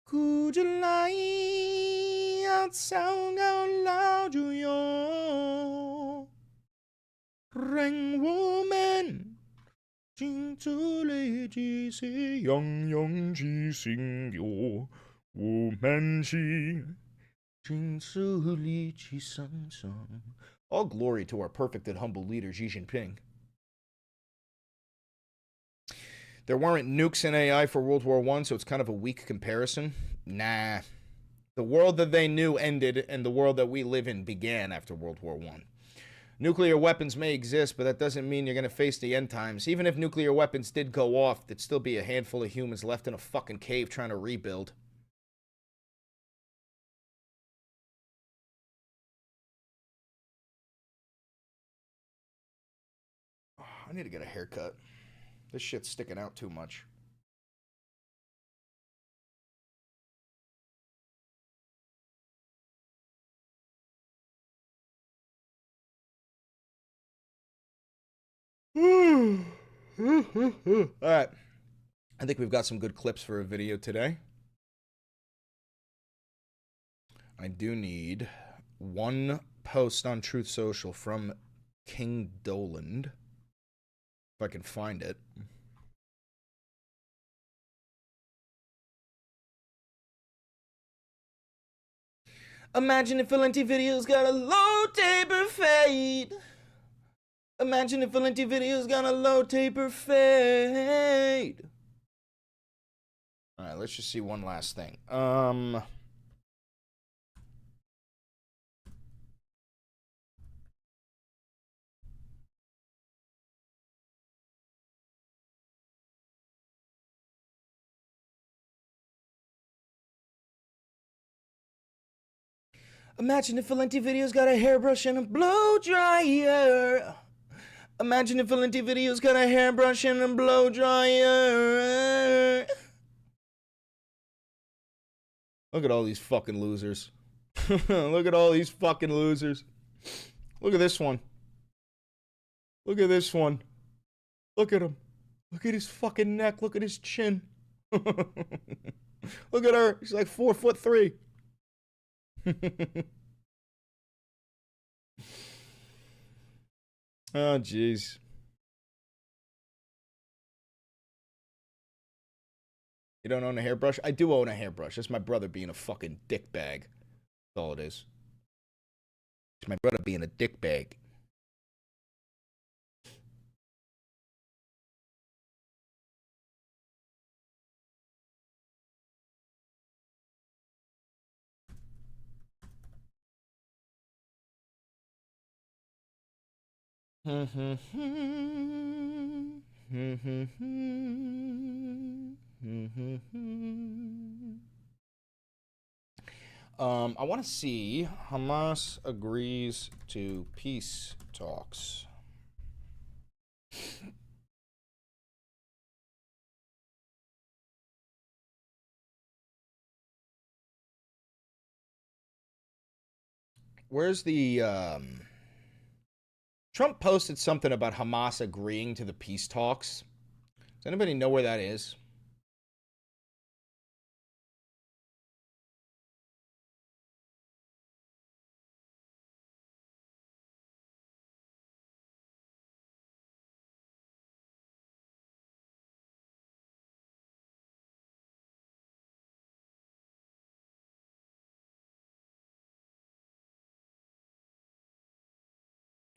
구절라이 아싸우가 라주요 랭 woman 镜子里几些样样之心有，我们是镜子里几上上。All glory to our perfect and humble leader, Xi Jinping. There weren't nukes in AI for World War I, so it's kind of a weak comparison. Nah. The world that they knew ended, and the world that we live in began after World War I. Nuclear weapons may exist, but that doesn't mean you're going to face the end times. Even if nuclear weapons did go off, there'd still be a handful of humans left in a fucking cave trying to rebuild. I need to get a haircut. This shit's sticking out too much. All right. I think we've got some good clips for a video today. I do need one post on Truth Social from King Doland, if I can find it. Imagine if Valenti Video's got a low taper fade. Imagine if Valenti Video's got a low taper fade. All right, let's just see one last thing. Imagine if Valenti Video's got a hairbrush and a blow dryer. Imagine if Valenti Video's got a hairbrush and a blow dryer. Look at all these fucking losers. Look at all these fucking losers. Look at this one. Look at this one. Look at him. Look at his fucking neck. Look at his chin. Look at her. She's like 4'3". Oh, jeez. You don't own a hairbrush? I do own a hairbrush. That's my brother being a fucking dickbag. That's all it is. It's my brother being a dickbag. I want to see Hamas agrees to peace talks. Where's the Trump posted something about Hamas agreeing to the peace talks. Does anybody know where that is?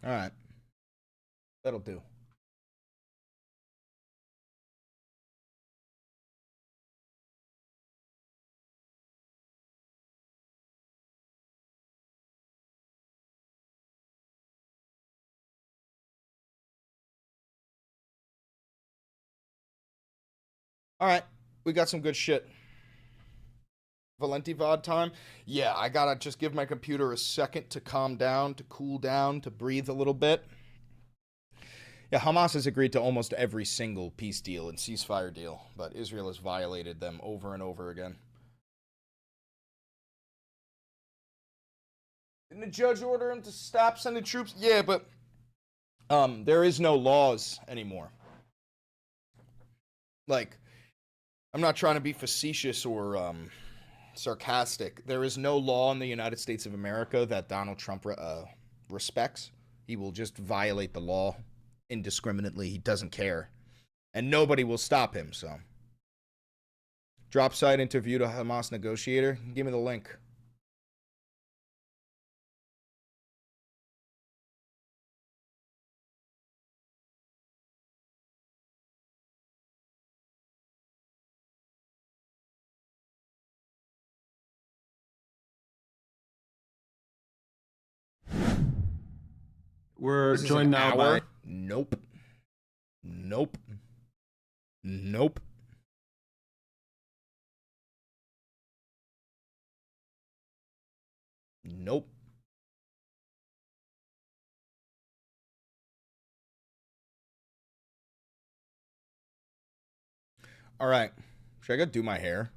All right. That'll do. All right. We got some good shit. Valenti VOD time? Yeah, I gotta just give my computer a second to calm down, to cool down, to breathe a little bit. Yeah, Hamas has agreed to almost every single peace deal and ceasefire deal, but Israel has violated them over and over again. Didn't the judge order him to stop sending troops? Yeah, but there is no laws anymore. Like, I'm not trying to be facetious or sarcastic. There is no law in the United States of America that Donald Trump respects. He will just violate the law indiscriminately. He doesn't care. And nobody will stop him, so. Drop site interviewed a Hamas negotiator. Give me the link. We're joined now by... Nope. Nope. Nope. Nope. All right. Should I go do my hair?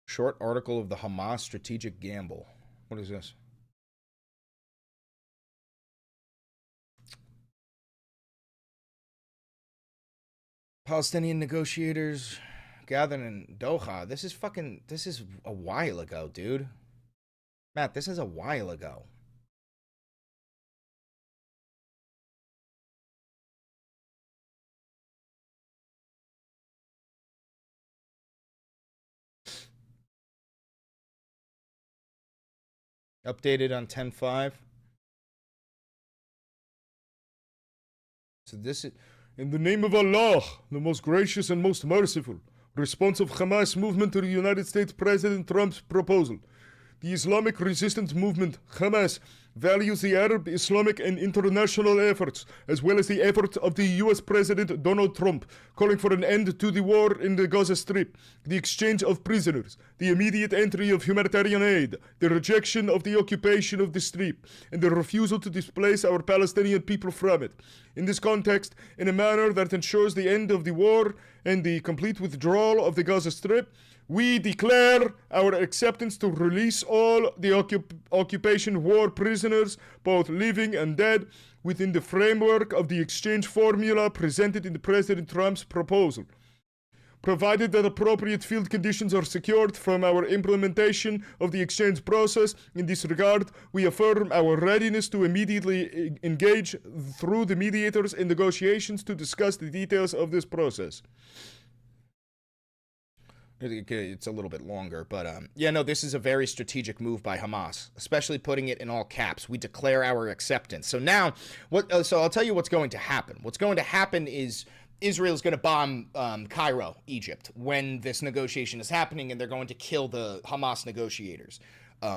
Short article of the Hamas strategic gamble. What is this? Palestinian negotiators gathered in Doha. This is a while ago, dude. Matt, this is a while ago. Updated on 10/5. So this is, in the name of Allah, the most gracious and most merciful, response of Hamas movement to the United States President Trump's proposal. The Islamic resistance movement, Hamas, values the Arab, Islamic, and international efforts, as well as the efforts of the U.S. President Donald Trump, calling for an end to the war in the Gaza Strip, the exchange of prisoners, the immediate entry of humanitarian aid, the rejection of the occupation of the Strip, and the refusal to displace our Palestinian people from it. In this context, in a manner that ensures the end of the war and the complete withdrawal of the Gaza Strip, we declare our acceptance to release all the occupation war prisoners, both living and dead, within the framework of the exchange formula presented in the President Trump's proposal. Provided that appropriate field conditions are secured from our implementation of the exchange process, in this regard, we affirm our readiness to immediately engage through the mediators in negotiations to discuss the details of this process. It's a little bit longer, but yeah, no, this is a very strategic move by Hamas, especially putting it in all caps. We declare our acceptance. So now, so I'll tell you what's going to happen. What's going to happen is Israel's going to bomb Cairo, Egypt, when this negotiation is happening, and they're going to kill the Hamas negotiators.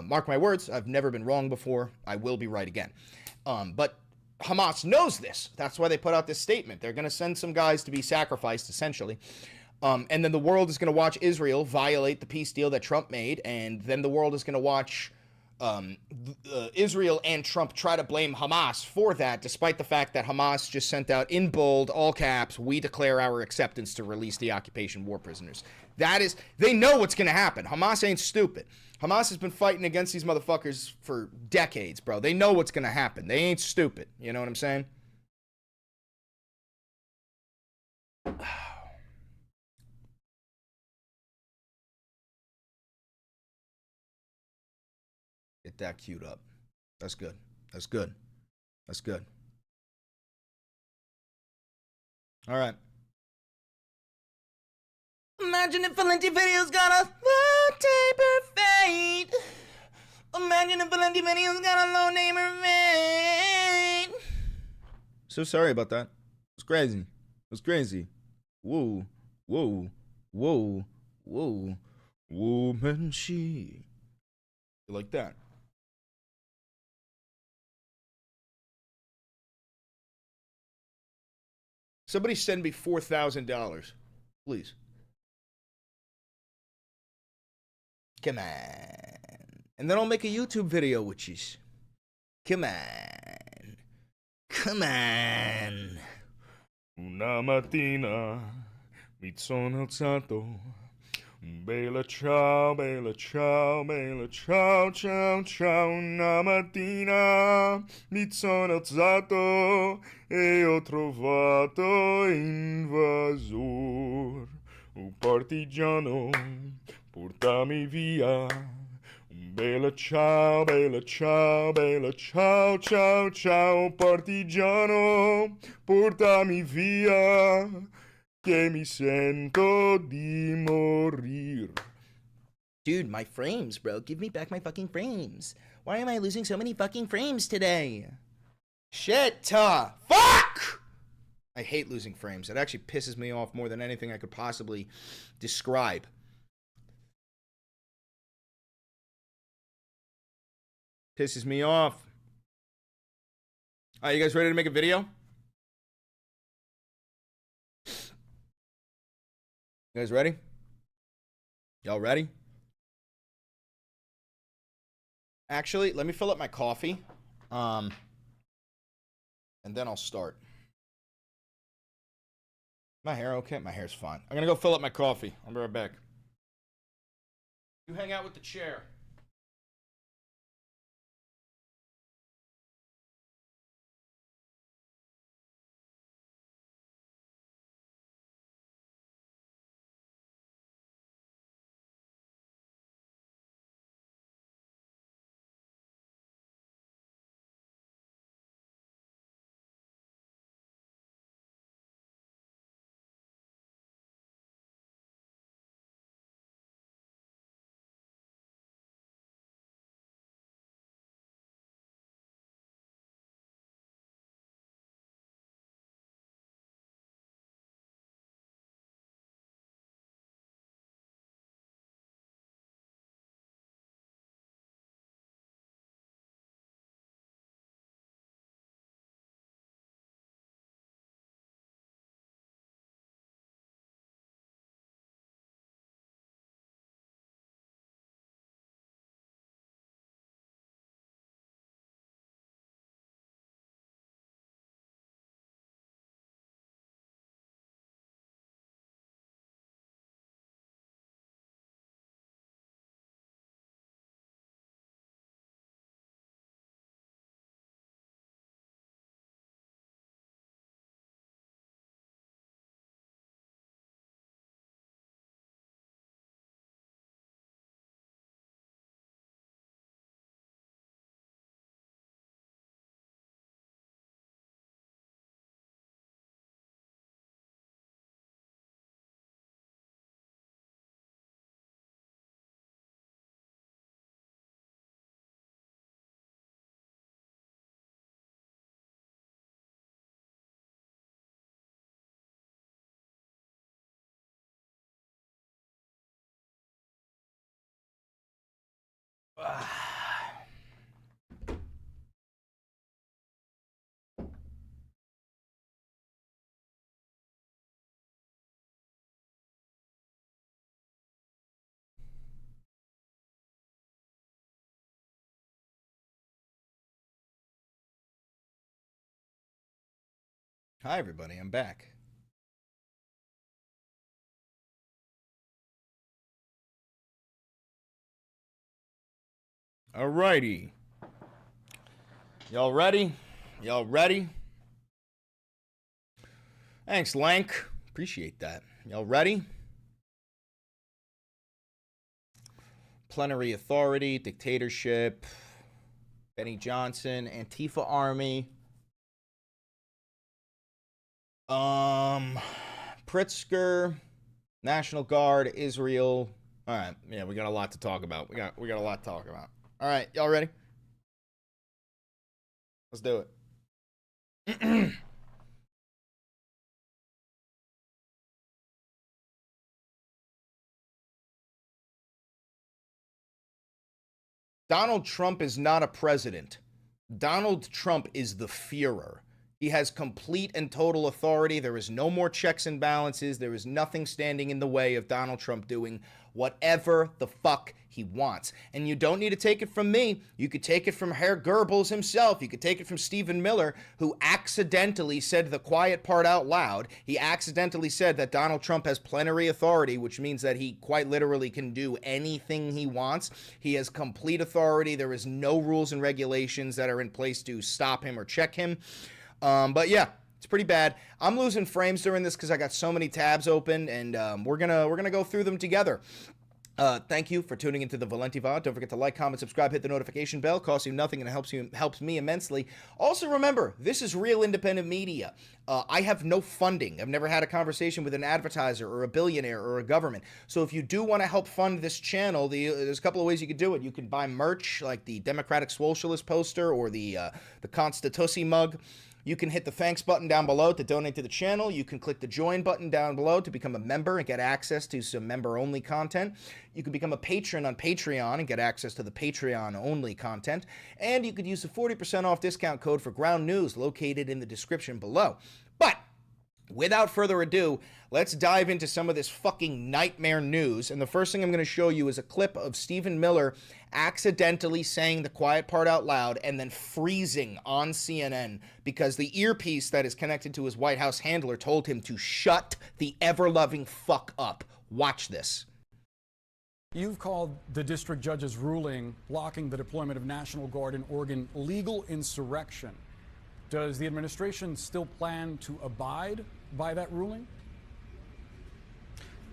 Mark my words, I've never been wrong before. I will be right again. But Hamas knows this. That's why they put out this statement. They're going to send some guys to be sacrificed, essentially. And then the world is going to watch Israel violate the peace deal that Trump made, and then the world is going to watch Israel and Trump try to blame Hamas for that, despite the fact that Hamas just sent out in bold, all caps, we declare our acceptance to release the occupation war prisoners. That is, they know what's going to happen. Hamas ain't stupid. Hamas has been fighting against these motherfuckers for decades, bro. They know what's going to happen. They ain't stupid. You know what I'm saying? Get that queued up. That's good. That's good. That's good. All right. Imagine if Valenti Video's got a low taper fade. Imagine if Valenti Video's got a low taper fade. So sorry about that. It's crazy. It's crazy. Whoa. Whoa. Whoa. Whoa. Woman, she. You like that? Somebody send me $4,000, please. Come on. And then I'll make a YouTube video with you. Come on. Come on. Una mattina mi sono alzato. Bella ciao, bella ciao, bella ciao, ciao, ciao. Una mattina mi sono alzato e ho trovato invasor. Un partigiano, portami via. Bella ciao, bella ciao, bella ciao, ciao, ciao. Partigiano, portami via. Que mi sento di morir. Dude, my frames, bro. Give me back my fucking frames. Why am I losing so many fucking frames today? Shit, fuck! I hate losing frames. It actually pisses me off more than anything I could possibly describe. Pisses me off. All right, you guys ready to make a video? You guys ready? Y'all ready? Actually, let me fill up my coffee. And then I'll start. My hair okay? My hair's fine. I'm gonna go fill up my coffee. I'll be right back. You hang out with the chair. Hi, everybody. I'm back. Alrighty. Y'all ready? Y'all ready? Thanks, Lank. Appreciate that. Y'all ready? Plenary authority, dictatorship, Benny Johnson, Antifa army. Pritzker, National Guard, Israel. All right, yeah, we got a lot to talk about. We got a lot to talk about. All right, y'all ready? Let's do it. Donald Trump is not a president. Donald Trump is the Führer. He has complete and total authority. There is no more checks and balances. There is nothing standing in the way of Donald Trump doing whatever the fuck he wants. And you don't need to take it from me. You could take it from Herr Goebbels himself. You could take it from Stephen Miller, who accidentally said the quiet part out loud. He accidentally said that Donald Trump has plenary authority, which means that he quite literally can do anything he wants. He has complete authority. There is no rules and regulations that are in place to stop him or check him. But yeah, it's pretty bad. I'm losing frames during this because I got so many tabs open, and we're gonna go through them together. Thank you for tuning into the Valenti VOD. Don't forget to like, comment, subscribe, hit the notification bell. Costs you nothing and it helps me immensely. Also remember, this is real independent media. I have no funding. I've never had a conversation with an advertiser or a billionaire or a government. So if you do want to help fund this channel, there's a couple of ways you could do it. You can buy merch like the Democratic Socialist poster or the Constitusi mug. You can hit the thanks button down below to donate to the channel. You can click the join button down below to become a member and get access to some member-only content. You can become a patron on Patreon and get access to the Patreon-only content. And you could use the 40% off discount code for Ground News located in the description below. But without further ado, let's dive into some of this fucking nightmare news. And the first thing I'm going to show you is a clip of Stephen Miller accidentally saying the quiet part out loud and then freezing on CNN because the earpiece that is connected to his White House handler told him to shut the ever-loving fuck up. Watch this. You've called the district judge's ruling blocking the deployment of National Guard in Oregon legal insurrection. Does the administration still plan to abide by that ruling?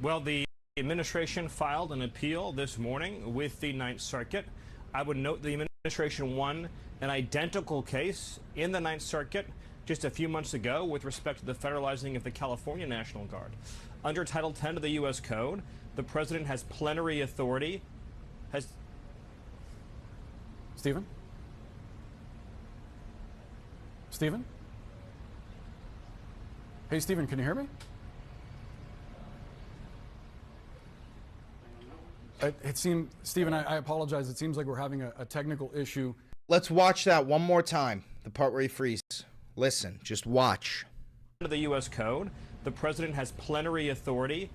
Well, the administration filed an appeal this morning with the Ninth Circuit. I would note the administration won an identical case in the Ninth Circuit just a few months ago with respect to the federalizing of the California National Guard. Under Title 10 of the U.S. Code, the president has plenary authority. Stephen? Stephen? Hey, Stephen, can you hear me? It seemed, Stephen, I apologize. It seems like we're having a technical issue. Let's watch that one more time, the part where he freezes. Listen, just watch. Under the U.S. Code, the president has plenary authority.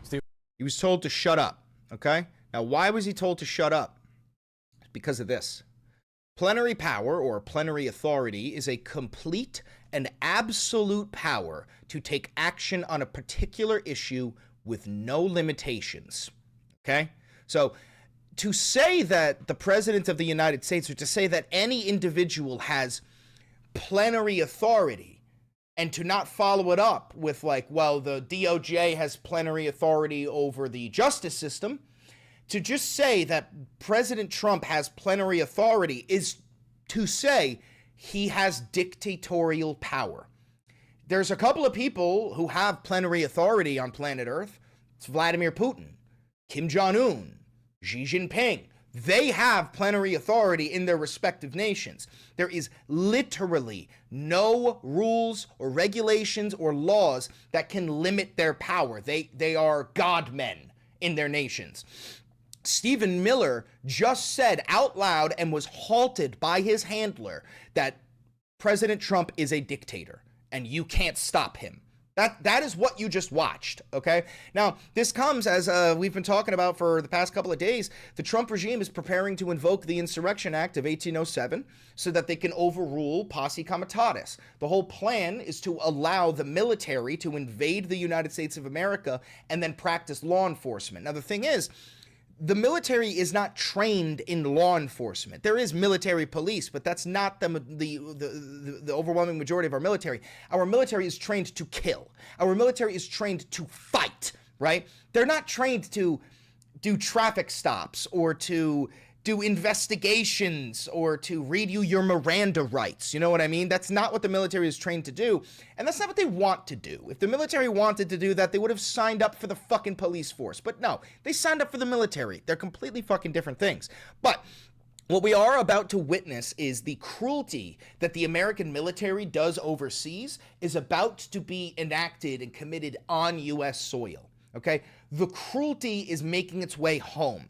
Stephen? He was told to shut up, okay? Now, why was he told to shut up? Because of this. Plenary power, or plenary authority, is a complete and absolute power to take action on a particular issue with no limitations, okay? So, to say that the President of the United States, or to say that any individual has plenary authority, and to not follow it up with like, well, the DOJ has plenary authority over the justice system, to just say that President Trump has plenary authority is to say he has dictatorial power. There's a couple of people who have plenary authority on planet Earth. It's Vladimir Putin, Kim Jong-un, Xi Jinping. They have plenary authority in their respective nations. There is literally no rules or regulations or laws that can limit their power. They are godmen in their nations. Stephen Miller just said out loud and was halted by his handler that President Trump is a dictator and you can't stop him. That is what you just watched, okay? Now, this comes as we've been talking about for the past couple of days. The Trump regime is preparing to invoke the Insurrection Act of 1807 so that they can overrule posse comitatus. The whole plan is to allow the military to invade the United States of America and then practice law enforcement. Now, the thing is, the military is not trained in law enforcement. There is military police, but that's not the overwhelming majority of our military. Our military is trained to kill. Our military is trained to fight, right? They're not trained to do traffic stops or to do investigations or to read you your Miranda rights. You know what I mean? That's not what the military is trained to do. And that's not what they want to do. If the military wanted to do that, they would have signed up for the fucking police force. But no, they signed up for the military. They're completely fucking different things. But what we are about to witness is the cruelty that the American military does overseas is about to be enacted and committed on U.S. soil. Okay? The cruelty is making its way home.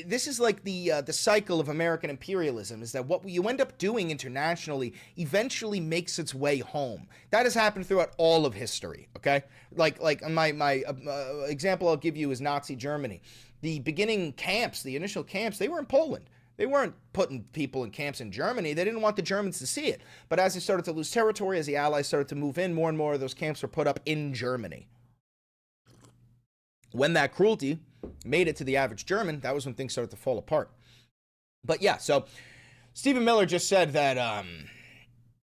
This is like the cycle of American imperialism, is that what you end up doing internationally eventually makes its way home. That has happened throughout all of history, okay? Like my example I'll give you is Nazi Germany. The beginning camps, the initial camps, they were in Poland. They weren't putting people in camps in Germany. They didn't want the Germans to see it. But as they started to lose territory, as the Allies started to move in, more and more of those camps were put up in Germany. When that cruelty made it to the average German, that was when things started to fall apart. But yeah, so Stephen Miller just said that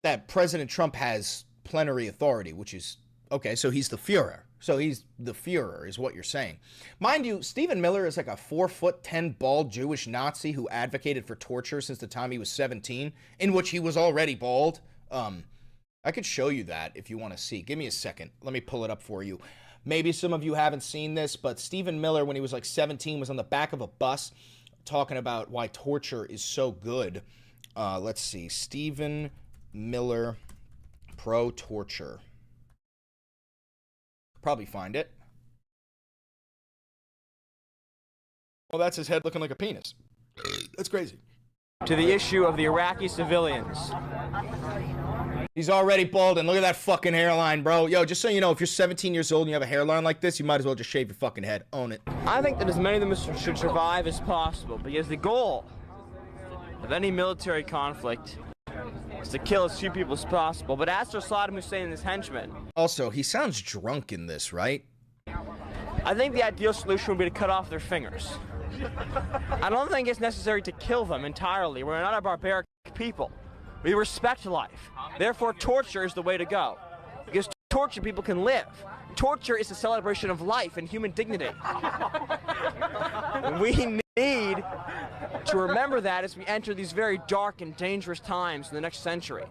that President Trump has plenary authority, which is, okay, so he's the Führer. So he's the Führer is what you're saying. Mind you, Stephen Miller is like a 4'10" bald Jewish Nazi who advocated for torture since the time he was 17, in which he was already bald. I could show you that if you want to see. Give me a second. Let me pull it up for you. Maybe some of you haven't seen this, but Stephen Miller, when he was like 17, was on the back of a bus talking about why torture is so good. Let's see. Stephen Miller, pro-torture. Probably find it. Well, that's his head looking like a penis. That's crazy. To the issue of the Iraqi civilians. He's already bald, and look at that fucking hairline, bro. Yo, just so you know, if you're 17 years old and you have a hairline like this, you might as well just shave your fucking head. Own it. I think that as many of them should survive as possible, because the goal of any military conflict is to kill as few people as possible. But as for Saddam Hussein and his henchmen... Also, he sounds drunk in this, right? I think the ideal solution would be to cut off their fingers. I don't think it's necessary to kill them entirely. We're not a barbaric people. We respect life. Therefore, torture is the way to go. Because torture people can live. Torture is a celebration of life and human dignity. We need to remember that as we enter these very dark and dangerous times in the next century.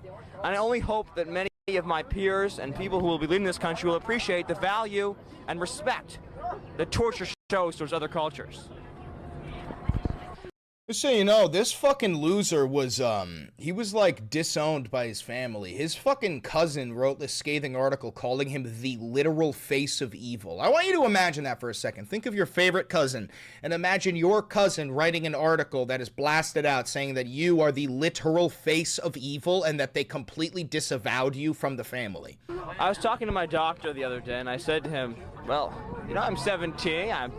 And I only hope that many of my peers and people who will be leading this country will appreciate the value and respect that torture shows towards other cultures. Just so you know, this fucking loser was, he was, like, disowned by his family. His fucking cousin wrote this scathing article calling him the literal face of evil. I want you to imagine that for a second. Think of your favorite cousin, and imagine your cousin writing an article that is blasted out saying that you are the literal face of evil and that they completely disavowed you from the family. I was talking to my doctor the other day, and I said to him, well, you know, I'm 17, I'm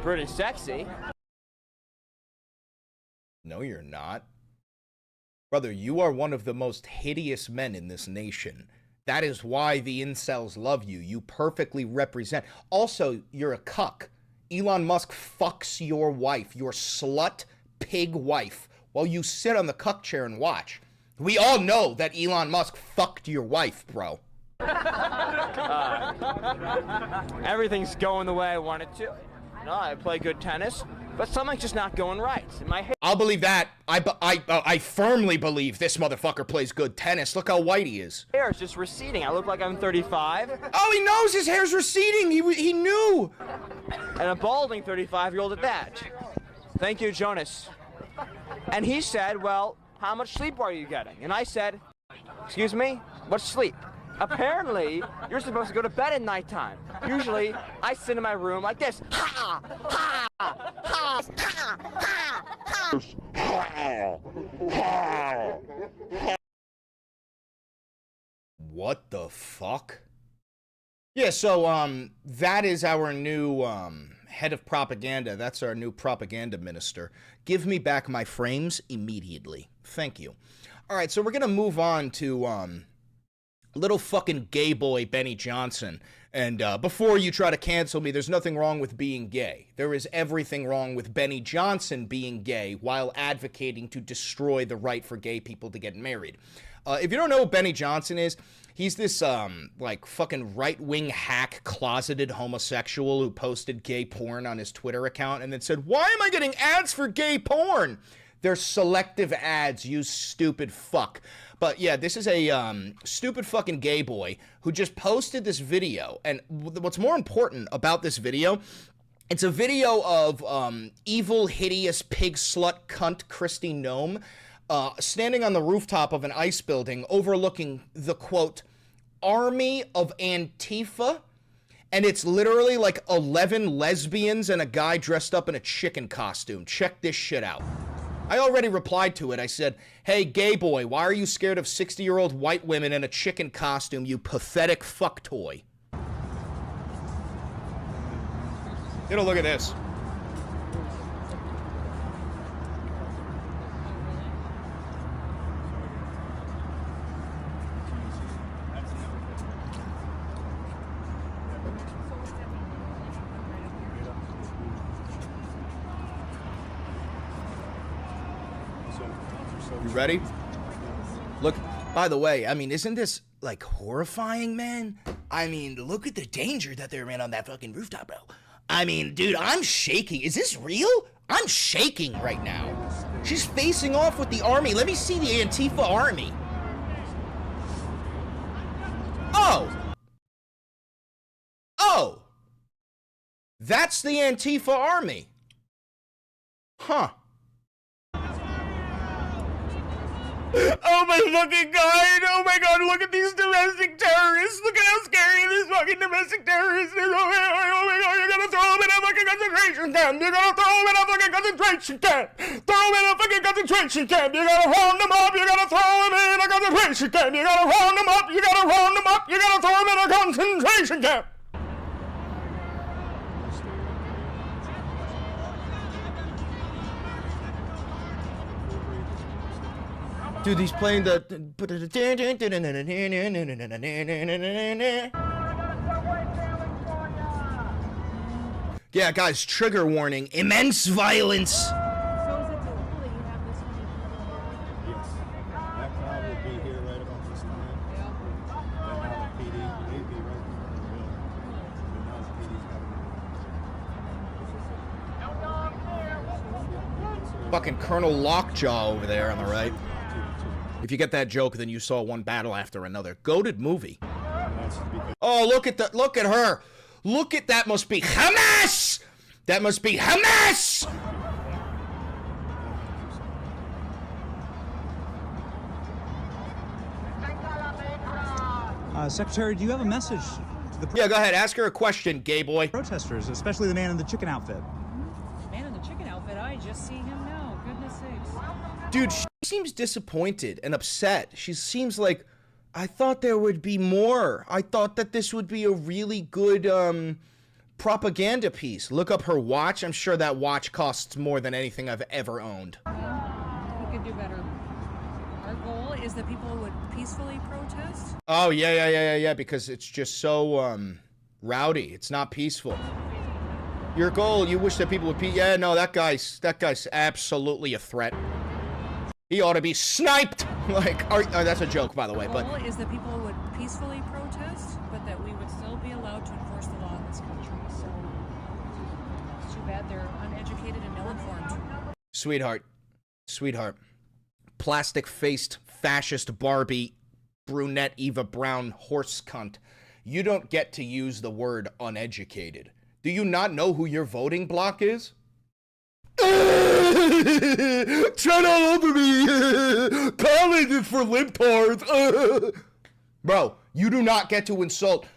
pretty sexy. No, you're not. Brother, you are one of the most hideous men in this nation. That is why the incels love you. You perfectly represent. Also, you're a cuck. Elon Musk fucks your wife, your slut pig wife, while you sit on the cuck chair and watch. We all know that Elon Musk fucked your wife, bro. Everything's going the way I want it to. No, I play good tennis, but something's just not going right. In my head. I'll believe that. I firmly believe this motherfucker plays good tennis. Look how white he is. Hair is just receding. I look like I'm 35. Oh, he knows his hair's receding. He knew. And a balding 35-year-old at that. Thank you, Jonas. And he said, well, how much sleep are you getting? And I said, excuse me, what's sleep? Apparently, you're supposed to go to bed at nighttime. Usually, I sit in my room like this. Ha! Ha! Ha! Ha! What the fuck? Yeah, so, that is our new, head of propaganda. That's our new propaganda minister. Give me back my frames immediately. Thank you. All right, so we're gonna move on to, little fucking gay boy Benny Johnson. And before you try to cancel me, there's nothing wrong with being gay. There is everything wrong with Benny Johnson being gay while advocating to destroy the right for gay people to get married. If you don't know who Benny Johnson is, he's this, like, fucking right-wing hack, closeted homosexual who posted gay porn on his Twitter account and then said, why am I getting ads for gay porn? They're selective ads, you stupid fuck. But yeah, this is a stupid fucking gay boy who just posted this video. And what's more important about this video, it's a video of evil, hideous, pig slut cunt Kristi Noem standing on the rooftop of an ICE building overlooking the, quote, army of Antifa. And it's literally like 11 lesbians and a guy dressed up in a chicken costume. Check this shit out. I already replied to it. I said, hey, gay boy, why are you scared of 60-year-old white women in a chicken costume, you pathetic fuck toy? Get a look at this. You ready? Look, by the way, I mean, isn't this, like, horrifying, man? I mean, look at the danger that they're in on that fucking rooftop, bro. I mean, dude, I'm shaking. Is this real? I'm shaking right now. She's facing off with the army. Let me see the Antifa army. That's the Antifa army. Huh. Oh my fucking God. Oh my God, look at these domestic terrorists. Look at how scary this fucking domestic terrorist is. Oh my God, you're gonna throw them in a fucking concentration camp. You're gonna throw them in a fucking concentration camp. Throw them in a fucking concentration camp. You're gonna round them up. You're gonna throw them in a concentration camp. You're gonna round them up. You're gonna round them up. You're gonna throw them in a concentration camp. Dude, he's playing the... Yeah, guys, trigger warning. Immense violence. So is it typical that you have this many people? Yes. That crowd will be here right about this time. Yeah. And now the PD, they'd be right in front of the building. But now the PD's got to be... Fucking Colonel Lockjaw over there on the right. If you get that joke, then you saw one battle after another. Goated movie. Oh, look at her. Look at that. Must be Hamas. That must be Hamas. Secretary, do you have a message to the... Yeah, go ahead. Ask her a question, gay boy. Protesters, especially the man in the chicken outfit. Man in the chicken outfit, I just see him now. Goodness sakes. Dude, she seems disappointed and upset. She seems like, I thought there would be more. I thought that this would be a really good propaganda piece. Look up her watch. I'm sure that watch costs more than anything I've ever owned. We could do better. Our goal is that people would peacefully protest. Oh, yeah, because it's just so rowdy. It's not peaceful. Your goal, you wish that people would yeah, no, that guy's absolutely a threat. He ought to be sniped. Like, that's a joke, by the way. But the goal is that people would peacefully protest, but that we would still be allowed to enforce the law in this country. So it's too bad they're uneducated and ill-informed. Sweetheart, plastic-faced fascist Barbie, brunette Eva Braun horse cunt. You don't get to use the word uneducated. Do you not know who your voting bloc is? Tread all over me. College is for libtards. Bro, you do not get to insult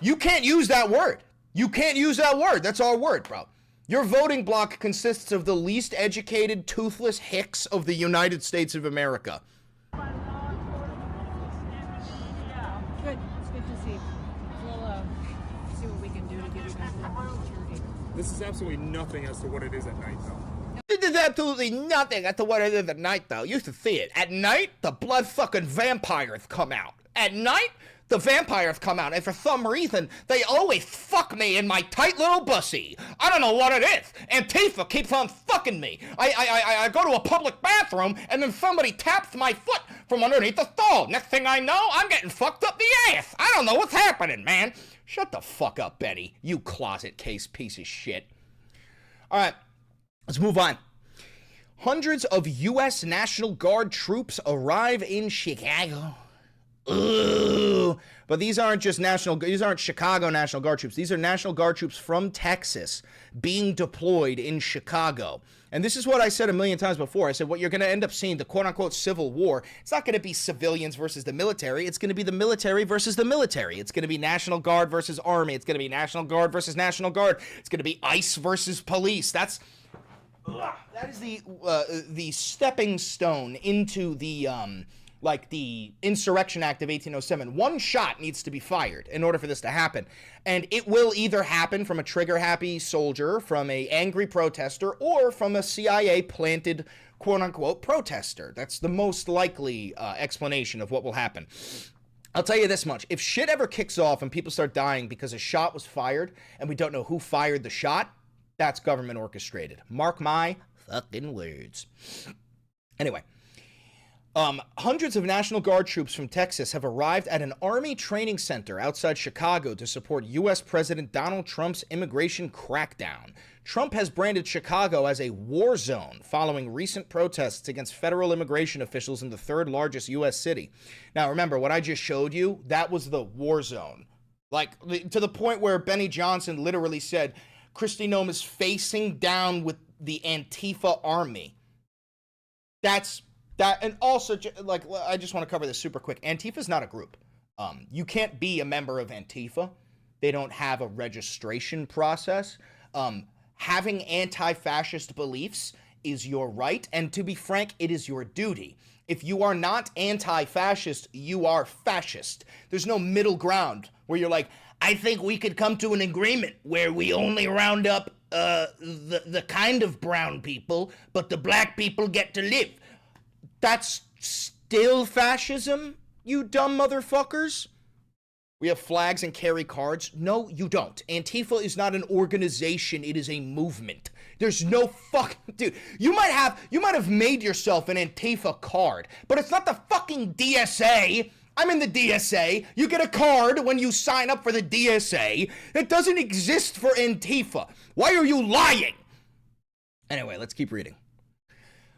you can't use that word. You can't use that word. That's our word, bro. Your voting bloc consists of the least educated, toothless hicks of the United States of America. Good. It's good to see. We'll see what we can do to give you guys a little more security. This is absolutely nothing as to what it is at night, though. This is absolutely nothing as to what it is at night, though. You should see it. At night, the blood fucking vampires come out. At night, the vampires come out, and for some reason, they always fuck me in my tight little bussy. I don't know what it is. Antifa keeps on fucking me. I go to a public bathroom, and then somebody taps my foot from underneath the stall. Next thing I know, I'm getting fucked up the ass. I don't know what's happening, man. Shut the fuck up, Betty. You closet case piece of shit. All right, let's move on. Hundreds of U.S. National Guard troops arrive in Chicago. Ugh. But these aren't Chicago National Guard troops. These are National Guard troops from Texas being deployed in Chicago. And this is what I said a million times before. I said what you're going to end up seeing, the quote-unquote civil war, it's not going to be civilians versus the military. It's going to be the military versus the military. It's going to be National Guard versus Army. It's going to be National Guard versus National Guard. It's going to be ICE versus police. That is the stepping stone into the the Insurrection Act of 1807. One shot needs to be fired in order for this to happen. And it will either happen from a trigger-happy soldier, from an angry protester, or from a CIA-planted, quote-unquote, protester. That's the most likely explanation of what will happen. I'll tell you this much. If shit ever kicks off and people start dying because a shot was fired and we don't know who fired the shot, that's government orchestrated. Mark my fucking words. Anyway. Hundreds of National Guard troops from Texas have arrived at an Army training center outside Chicago to support U.S. President Donald Trump's immigration crackdown. Trump has branded Chicago as a war zone following recent protests against federal immigration officials in the third largest U.S. city. Now, remember, what I just showed you, that was the war zone. Like, to the point where Benny Johnson literally said, Kristi Noem is facing down with the Antifa army. That's that. And also, like, I just want to cover this super quick. Antifa's not a group. You can't be a member of Antifa. They don't have a registration process. Having anti-fascist beliefs is your right, and to be frank, it is your duty. If you are not anti-fascist, you are fascist. There's no middle ground where you're like, I think we could come to an agreement where we only round up the kind of brown people, but the black people get to live. That's still fascism, you dumb motherfuckers. We have flags and carry cards. No, you don't. Antifa is not an organization. It is a movement. There's no fucking... Dude, you might have made yourself an Antifa card, but it's not the fucking DSA. I'm in the DSA. You get a card when you sign up for the DSA. It doesn't exist for Antifa. Why are you lying? Anyway, let's keep reading.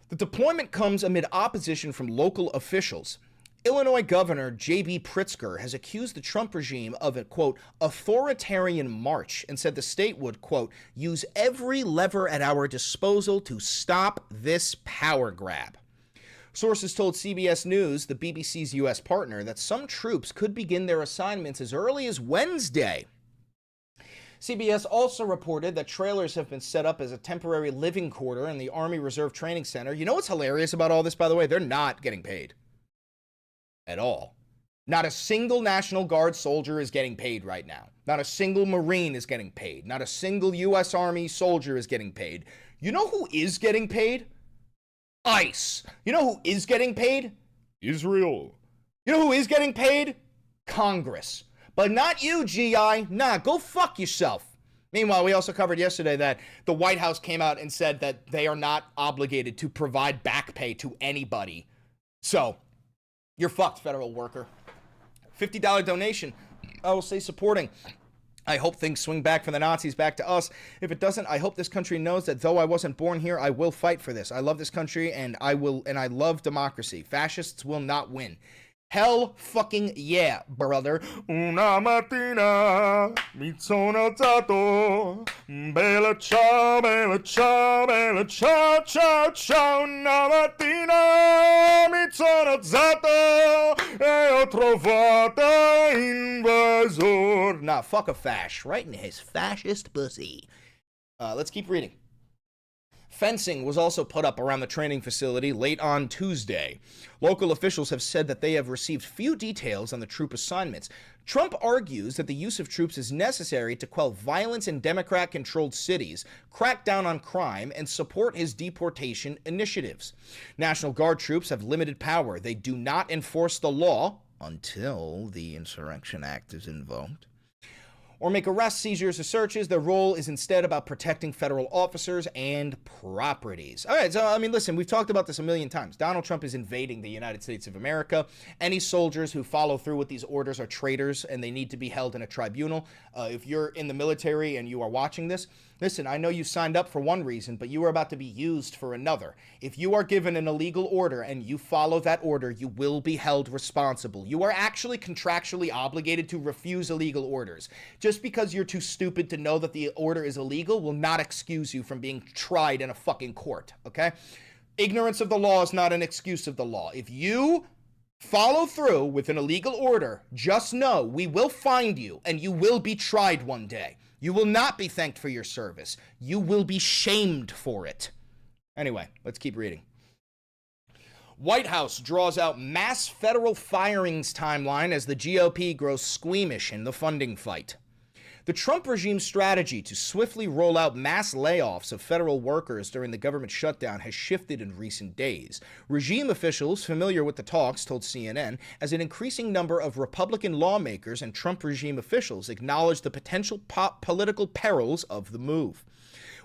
The deployment comes amid opposition from local officials. Illinois Governor J.B. Pritzker has accused the Trump regime of a, quote, authoritarian march and said the state would, quote, use every lever at our disposal to stop this power grab. Sources told CBS News, the BBC's U.S. partner, that some troops could begin their assignments as early as Wednesday. CBS also reported that trailers have been set up as a temporary living quarter in the Army Reserve Training Center. You know what's hilarious about all this, by the way? They're not getting paid. At all. Not a single National Guard soldier is getting paid right now. Not a single Marine is getting paid. Not a single U.S. Army soldier is getting paid. You know who is getting paid? ICE. You know who is getting paid? Israel. You know who is getting paid? Congress. But not you, GI. Nah, go fuck yourself. Meanwhile, we also covered yesterday that the White House came out and said that they are not obligated to provide back pay to anybody. So, you're fucked, federal worker. $50 donation. I will say supporting. I hope things swing back from the Nazis back to us. If it doesn't, I hope this country knows that though I wasn't born here, I will fight for this. I love this country and I love democracy. Fascists will not win. Hell fucking yeah, brother. Una mattina mi sono alzato. Bella ciao, bella ciao, bella ciao, ciao, ciao. Una mattina mi sono alzato e ho trovato invasor. Nah, fuck a fash. Right in his fascist pussy. Let's keep reading. Fencing was also put up around the training facility late on Tuesday. Local officials have said that they have received few details on the troop assignments. Trump argues that the use of troops is necessary to quell violence in Democrat-controlled cities, crack down on crime, and support his deportation initiatives. National Guard troops have limited power. They do not enforce the law until the Insurrection Act is invoked, or make arrests, seizures, or searches. Their role is instead about protecting federal officers and properties. All right, so, I mean, listen, we've talked about this a million times. Donald Trump is invading the United States of America. Any soldiers who follow through with these orders are traitors, and they need to be held in a tribunal. If you're in the military and you are watching this, listen, I know you signed up for one reason, but you are about to be used for another. If you are given an illegal order and you follow that order, you will be held responsible. You are actually contractually obligated to refuse illegal orders. Just because you're too stupid to know that the order is illegal will not excuse you from being tried in a fucking court, okay? Ignorance of the law is not an excuse of the law. If you follow through with an illegal order, just know we will find you and you will be tried one day. You will not be thanked for your service. You will be shamed for it. Anyway, let's keep reading. White House draws out mass federal firings timeline as the GOP grows squeamish in the funding fight. The Trump regime's strategy to swiftly roll out mass layoffs of federal workers during the government shutdown has shifted in recent days. Regime officials familiar with the talks told CNN as an increasing number of Republican lawmakers and Trump regime officials acknowledged the potential political perils of the move.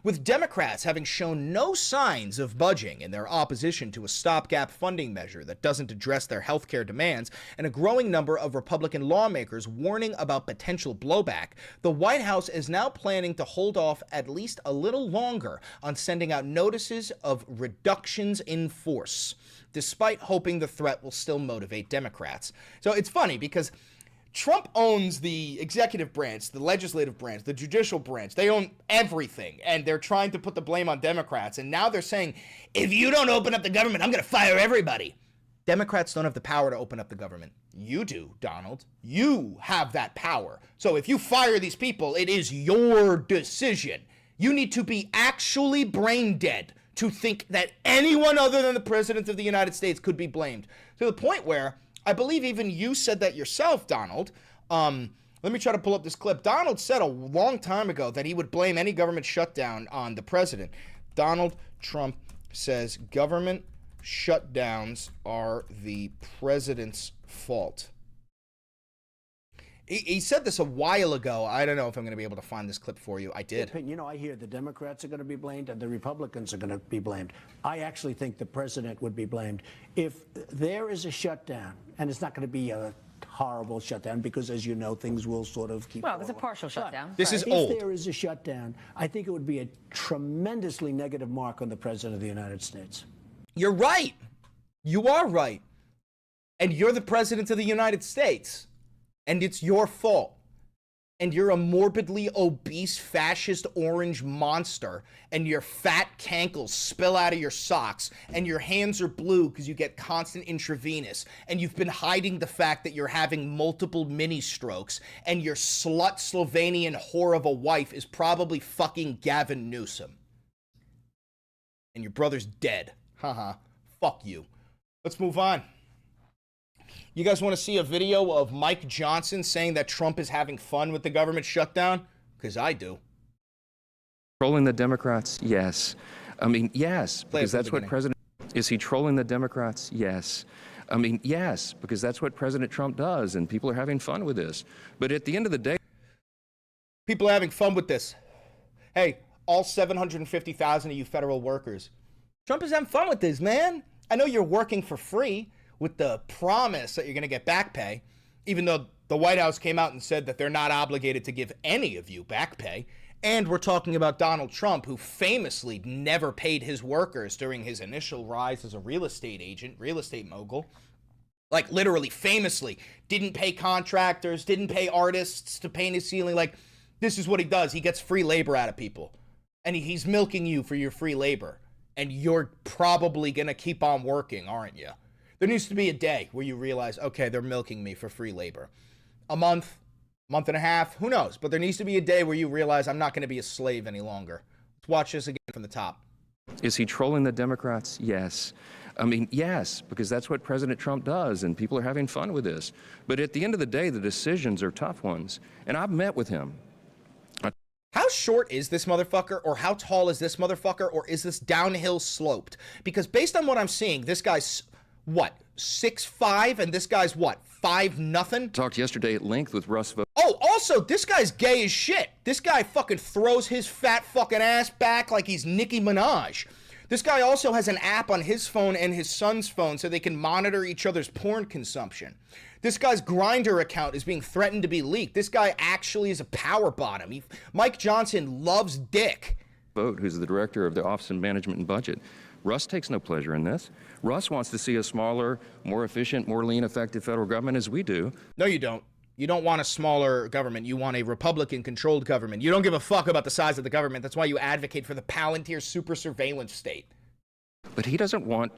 With Democrats having shown no signs of budging in their opposition to a stopgap funding measure that doesn't address their health care demands, and a growing number of Republican lawmakers warning about potential blowback, the White House is now planning to hold off at least a little longer on sending out notices of reductions in force, despite hoping the threat will still motivate Democrats. So it's funny because Trump owns the executive branch, the legislative branch, the judicial branch. They own everything, and they're trying to put the blame on Democrats. And now they're saying, if you don't open up the government, I'm going to fire everybody. Democrats don't have the power to open up the government. You do, Donald. You have that power. So if you fire these people, it is your decision. You need to be actually brain dead to think that anyone other than the President of the United States could be blamed. To the point where, I believe even you said that yourself, Donald. Let me try to pull up this clip. Donald said a long time ago that he would blame any government shutdown on the president. Donald Trump says government shutdowns are the president's fault. He said this a while ago. I don't know if I'm going to be able to find this clip for you. I did. You know, I hear the Democrats are going to be blamed and the Republicans are going to be blamed. I actually think the president would be blamed. If there is a shutdown, and it's not going to be a horrible shutdown because, as you know, things will sort of keep. Well, there's a partial shutdown. This is old. If there is a shutdown, I think it would be a tremendously negative mark on the president of the United States. You're right. You are right. And you're the president of the United States. And it's your fault. And you're a morbidly obese fascist orange monster. And your fat cankles spill out of your socks. And your hands are blue because you get constant intravenous. And you've been hiding the fact that you're having multiple mini strokes. And your slut Slovenian whore of a wife is probably fucking Gavin Newsom. And your brother's dead. Haha. Fuck you. Let's move on. You guys want to see a video of Mike Johnson saying that Trump is having fun with the government shutdown? Because I do. Trolling the Democrats? Yes. I mean, yes, because that's what President... Is he trolling the Democrats? Yes. I mean, yes, because that's what President Trump does, and people are having fun with this. But at the end of the day... People are having fun with this. Hey, all 750,000 of you federal workers. Trump is having fun with this, man. I know you're working for free with the promise that you're going to get back pay, even though the White House came out and said that they're not obligated to give any of you back pay. And we're talking about Donald Trump, who famously never paid his workers during his initial rise as a real estate agent, real estate mogul. Like, literally, famously, didn't pay contractors, didn't pay artists to paint his ceiling. Like, this is what he does. He gets free labor out of people. And he's milking you for your free labor. And you're probably going to keep on working, aren't you? There needs to be a day where you realize, okay, they're milking me for free labor. A month and a half, who knows? But there needs to be a day where you realize I'm not going to be a slave any longer. Let's watch this again from the top. Is he trolling the Democrats? Yes. I mean, yes, because that's what President Trump does, and people are having fun with this. But at the end of the day, the decisions are tough ones. And I've met with him. How short is this motherfucker, or how tall is this motherfucker, or is this downhill sloped? Because based on what I'm seeing, this guy's, what, 6'5", and this guy's, what, 5'0"? Talked yesterday at length with Russ Vought. Oh, also, this guy's gay as shit. This guy fucking throws his fat fucking ass back like he's Nicki Minaj. This guy also has an app on his phone and his son's phone so they can monitor each other's porn consumption. This guy's Grindr account is being threatened to be leaked. This guy actually is a power bottom. Mike Johnson loves dick. Vought, who's the director of the Office of Management and Budget. Russ takes no pleasure in this. Russ wants to see a smaller, more efficient, more lean, effective federal government as we do. No, you don't. You don't want a smaller government. You want a Republican-controlled government. You don't give a fuck about the size of the government. That's why you advocate for the Palantir super surveillance state. But he doesn't want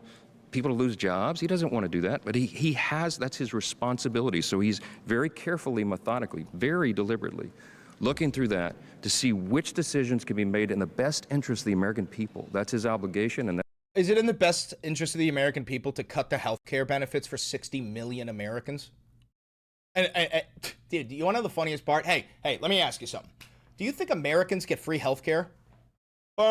people to lose jobs. He doesn't want to do that. But he has, that's his responsibility. So he's very carefully, methodically, very deliberately looking through that to see which decisions can be made in the best interest of the American people. That's his obligation. And is it in the best interest of the American people to cut the health care benefits for 60 million Americans? And dude, you want to know the funniest part? Hey, let me ask you something. Do you think Americans get free health care? They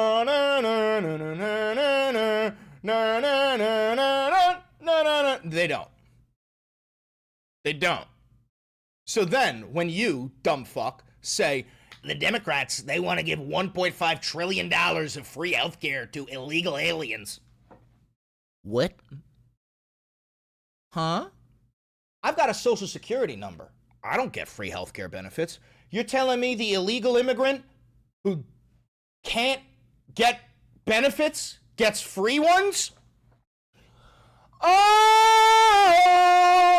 don't. They don't. So then, when you, dumb fuck, say, the Democrats, they want to give $1.5 trillion of free health care to illegal aliens. What? Huh? I've got a social security number. I don't get free health care benefits. You're telling me the illegal immigrant who can't get benefits gets free ones? Oh,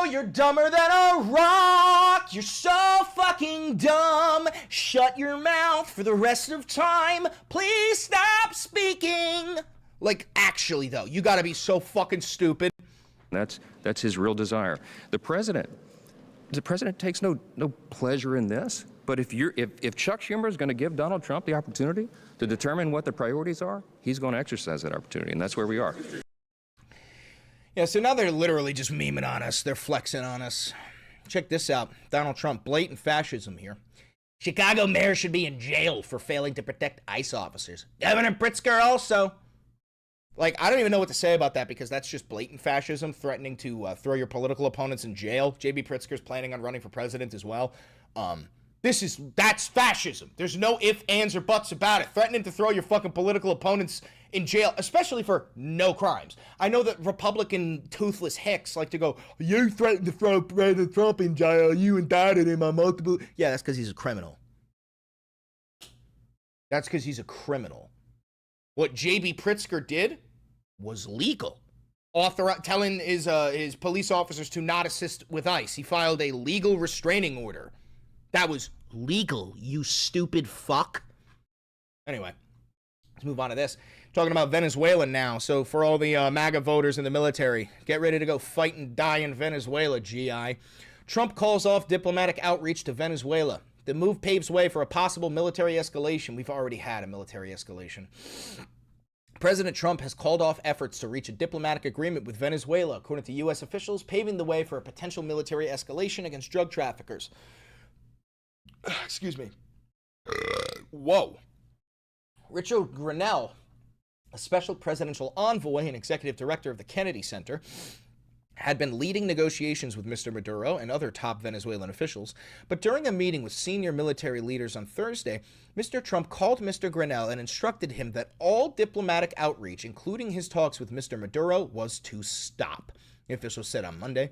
you're dumber than a rock. You're so fucking dumb. Shut your mouth for the rest of time. Please stop speaking. Like, actually, though, you gotta be so fucking stupid. That's his real desire. The president takes no pleasure in this. But if Chuck Schumer is going to give Donald Trump the opportunity to determine what the priorities are, he's going to exercise that opportunity, and that's where we are. Yeah, so now they're literally just memeing on us. They're flexing on us. Check this out. Donald Trump, blatant fascism here. Chicago mayor should be in jail for failing to protect ICE officers. Governor Pritzker also. Like, I don't even know what to say about that because that's just blatant fascism, threatening to throw your political opponents in jail. J.B. Pritzker's planning on running for president as well. That's fascism. There's no ifs, ands, or buts about it. Threatening to throw your fucking political opponents in jail, especially for no crimes. I know that Republican toothless hicks like to go, you threatened to throw President Trump in jail, you indicted him on multiple... Yeah, that's because he's a criminal. That's because he's a criminal. What J.B. Pritzker did was legal. Telling his police officers to not assist with ICE. He filed a legal restraining order. That was legal, you stupid fuck. Anyway, let's move on to this. Talking about Venezuela now. So for all the MAGA voters in the military, get ready to go fight and die in Venezuela, GI. Trump calls off diplomatic outreach to Venezuela. The move paves way for a possible military escalation. We've already had a military escalation. President Trump has called off efforts to reach a diplomatic agreement with Venezuela, according to U.S. officials, paving the way for a potential military escalation against drug traffickers. Excuse me. Whoa. Richard Grenell, a special presidential envoy and executive director of the Kennedy Center, had been leading negotiations with Mr. Maduro and other top Venezuelan officials, but during a meeting with senior military leaders on Thursday, Mr. Trump called Mr. Grenell and instructed him that all diplomatic outreach, including his talks with Mr. Maduro, was to stop, the official said on Monday.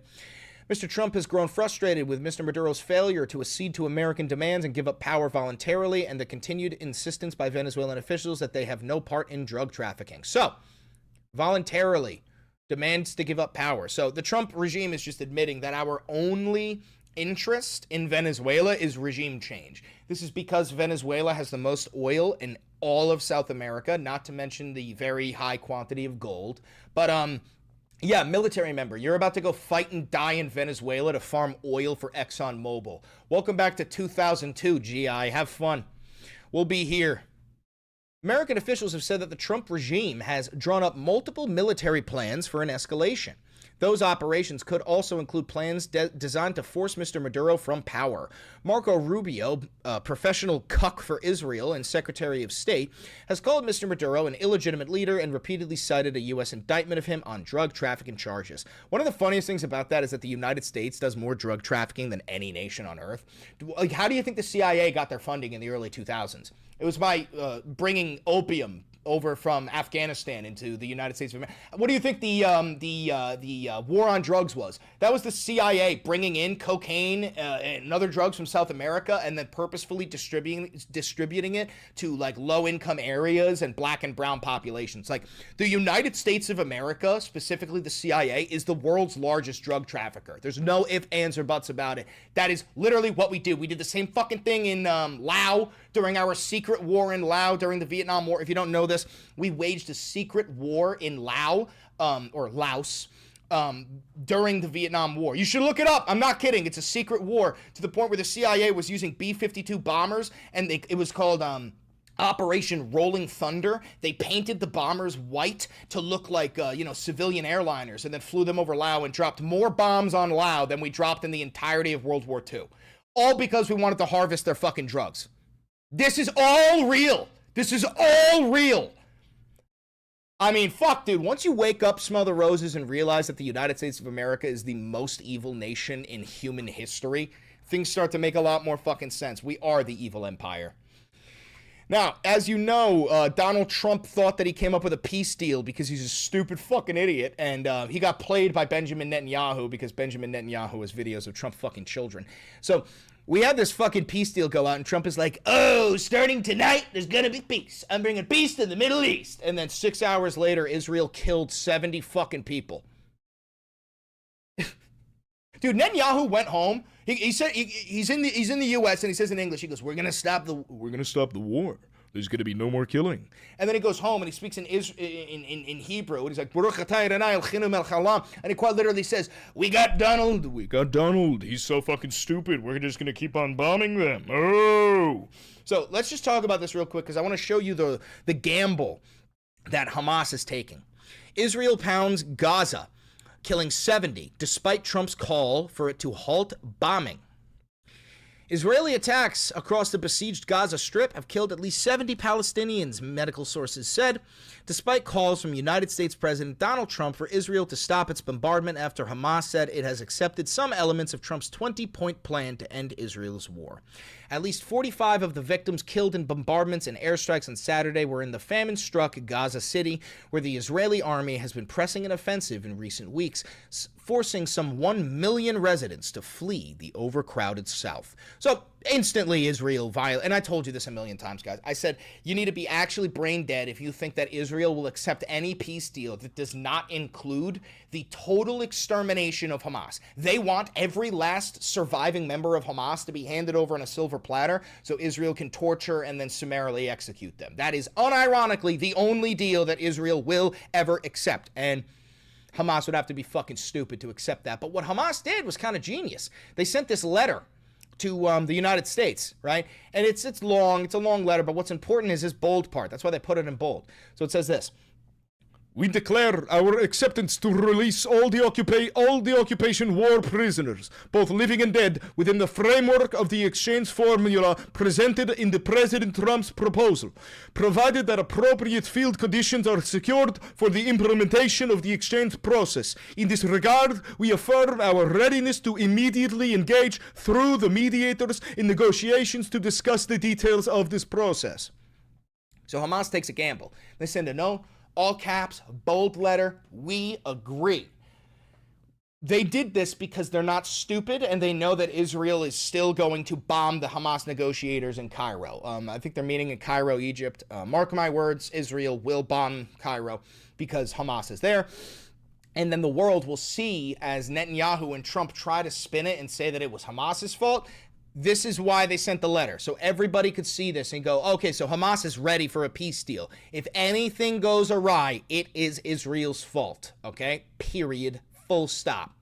Mr. Trump has grown frustrated with Mr. Maduro's failure to accede to American demands and give up power voluntarily, and the continued insistence by Venezuelan officials that they have no part in drug trafficking. So, voluntarily demands to give up power. So the Trump regime is just admitting that our only interest in Venezuela is regime change. This is because Venezuela has the most oil in all of South America, not to mention the very high quantity of gold. But yeah, military member, you're about to go fight and die in Venezuela to farm oil for ExxonMobil. Welcome back to 2002, GI. Have fun. We'll be here. American officials have said that the Trump regime has drawn up multiple military plans for an escalation. Those operations could also include plans designed to force Mr. Maduro from power. Marco Rubio, a professional cuck for Israel and Secretary of State, has called Mr. Maduro an illegitimate leader and repeatedly cited a U.S. indictment of him on drug trafficking charges. One of the funniest things about that is that the United States does more drug trafficking than any nation on earth. Like, how do you think the CIA got their funding in the early 2000s? It was by bringing opium over from Afghanistan into the United States of America. What do you think the war on drugs was? That was the CIA bringing in cocaine and other drugs from South America and then purposefully distributing it to like low-income areas and black and brown populations. Like, the United States of America, specifically the CIA, is the world's largest drug trafficker. There's no ifs, ands, or buts about it. That is literally what we do. We did the same fucking thing in Laos during our secret war in Laos during the Vietnam War. If you don't know this, we waged a secret war in Laos, during the Vietnam War. You should look it up. I'm not kidding. It's a secret war to the point where the CIA was using B-52 bombers, and it was called Operation Rolling Thunder. They painted the bombers white to look like, civilian airliners, and then flew them over Laos and dropped more bombs on Laos than we dropped in the entirety of World War II. All because we wanted to harvest their fucking drugs. This is all real. This is all real. I mean, fuck, dude. Once you wake up, smell the roses, and realize that the United States of America is the most evil nation in human history, things start to make a lot more fucking sense. We are the evil empire. Now, as you know, Donald Trump thought that he came up with a peace deal because he's a stupid fucking idiot, and he got played by Benjamin Netanyahu because Benjamin Netanyahu has videos of Trump fucking children. So we had this fucking peace deal go out, and Trump is like, oh, starting tonight, there's gonna be peace. I'm bringing peace to the Middle East. And then 6 hours later, Israel killed 70 fucking people. Dude, Netanyahu went home He said he's in the U.S. and he says in English, he goes, "We're gonna stop the war. There's gonna be no more killing." And then he goes home and he speaks in Hebrew and he's like, "Baruch atah Adonai Eloheinu melech haolam," and he quite literally says, "We got Donald. He's so fucking stupid. We're just gonna keep on bombing them." Oh. So let's just talk about this real quick because I want to show you the gamble that Hamas is taking. Israel pounds Gaza, killing 70, despite Trump's call for it to halt bombing. Israeli attacks across the besieged Gaza Strip have killed at least 70 Palestinians, medical sources said, despite calls from United States President Donald Trump for Israel to stop its bombardment after Hamas said it has accepted some elements of Trump's 20-point plan to end Israel's war. At least 45 of the victims killed in bombardments and airstrikes on Saturday were in the famine-struck Gaza City, where the Israeli army has been pressing an offensive in recent weeks, forcing some 1 million residents to flee the overcrowded south. So instantly Israel violated, and I told you this a million times, guys. I said you need to be actually brain dead if you think that Israel will accept any peace deal that does not include the total extermination of Hamas. They want every last surviving member of Hamas to be handed over on a silver platter so Israel can torture and then summarily execute them. That is unironically the only deal that Israel will ever accept. And Hamas would have to be fucking stupid to accept that. But what Hamas did was kind of genius. They sent this letter to the United States, right? And it's long. It's a long letter, but what's important is this bold part. That's why they put it in bold. So it says this: "We declare our acceptance to release all the occupation war prisoners, both living and dead, within the framework of the exchange formula presented in the President Trump's proposal, provided that appropriate field conditions are secured for the implementation of the exchange process. In this regard, we affirm our readiness to immediately engage through the mediators in negotiations to discuss the details of this process." So Hamas takes a gamble. They send a no, all caps, bold letter, "We agree." They did this because they're not stupid and they know that Israel is still going to bomb the Hamas negotiators in Cairo. I think they're meeting in Cairo, Egypt. Mark my words, Israel will bomb Cairo because Hamas is there. And then the world will see as Netanyahu and Trump try to spin it and say that it was Hamas's fault. This is why they sent the letter, so everybody could see this and go, okay, so Hamas is ready for a peace deal. If anything goes awry, it is Israel's fault, okay? Period. Full stop.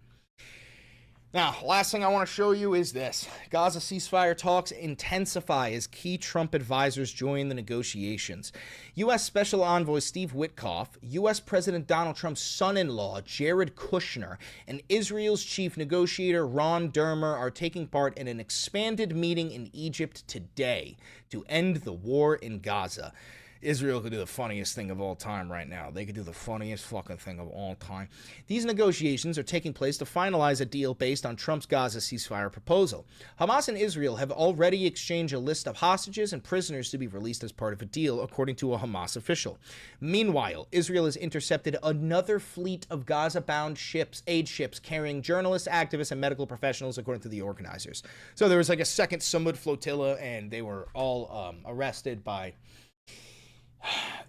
Now, last thing I want to show you is this. Gaza ceasefire talks intensify as key Trump advisors join the negotiations. U.S. Special Envoy Steve Witkoff, U.S. President Donald Trump's son-in-law Jared Kushner, and Israel's chief negotiator Ron Dermer are taking part in an expanded meeting in Egypt today to end the war in Gaza. Israel could do the funniest thing of all time right now. They could do the funniest fucking thing of all time. These negotiations are taking place to finalize a deal based on Trump's Gaza ceasefire proposal. Hamas and Israel have already exchanged a list of hostages and prisoners to be released as part of a deal, according to a Hamas official. Meanwhile, Israel has intercepted another fleet of Gaza-bound aid ships carrying journalists, activists, and medical professionals, according to the organizers. So there was like a second Samud flotilla, and they were all arrested by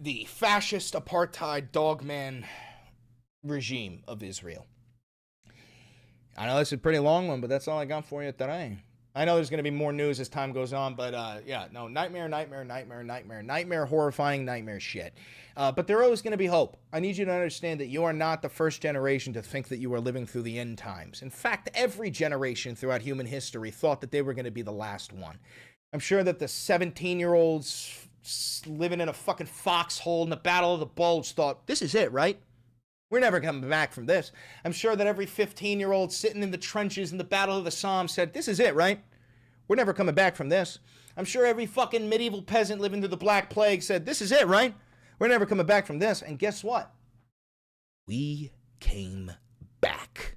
the fascist apartheid dogman regime of Israel. I know this is a pretty long one, but that's all I got for you today. I know there's going to be more news as time goes on, but yeah, no, nightmare, horrifying nightmare shit. But there always going to be hope. I need you to understand that you are not the first generation to think that you are living through the end times. In fact, every generation throughout human history thought that they were going to be the last one. I'm sure that the 17-year-olds living in a fucking foxhole in the Battle of the Bulge thought, this is it, right? We're never coming back from this. I'm sure that every 15-year-old sitting in the trenches in the Battle of the Somme said, this is it, right? We're never coming back from this. I'm sure every fucking medieval peasant living through the Black Plague said, this is it, right? We're never coming back from this. And guess what? We came back.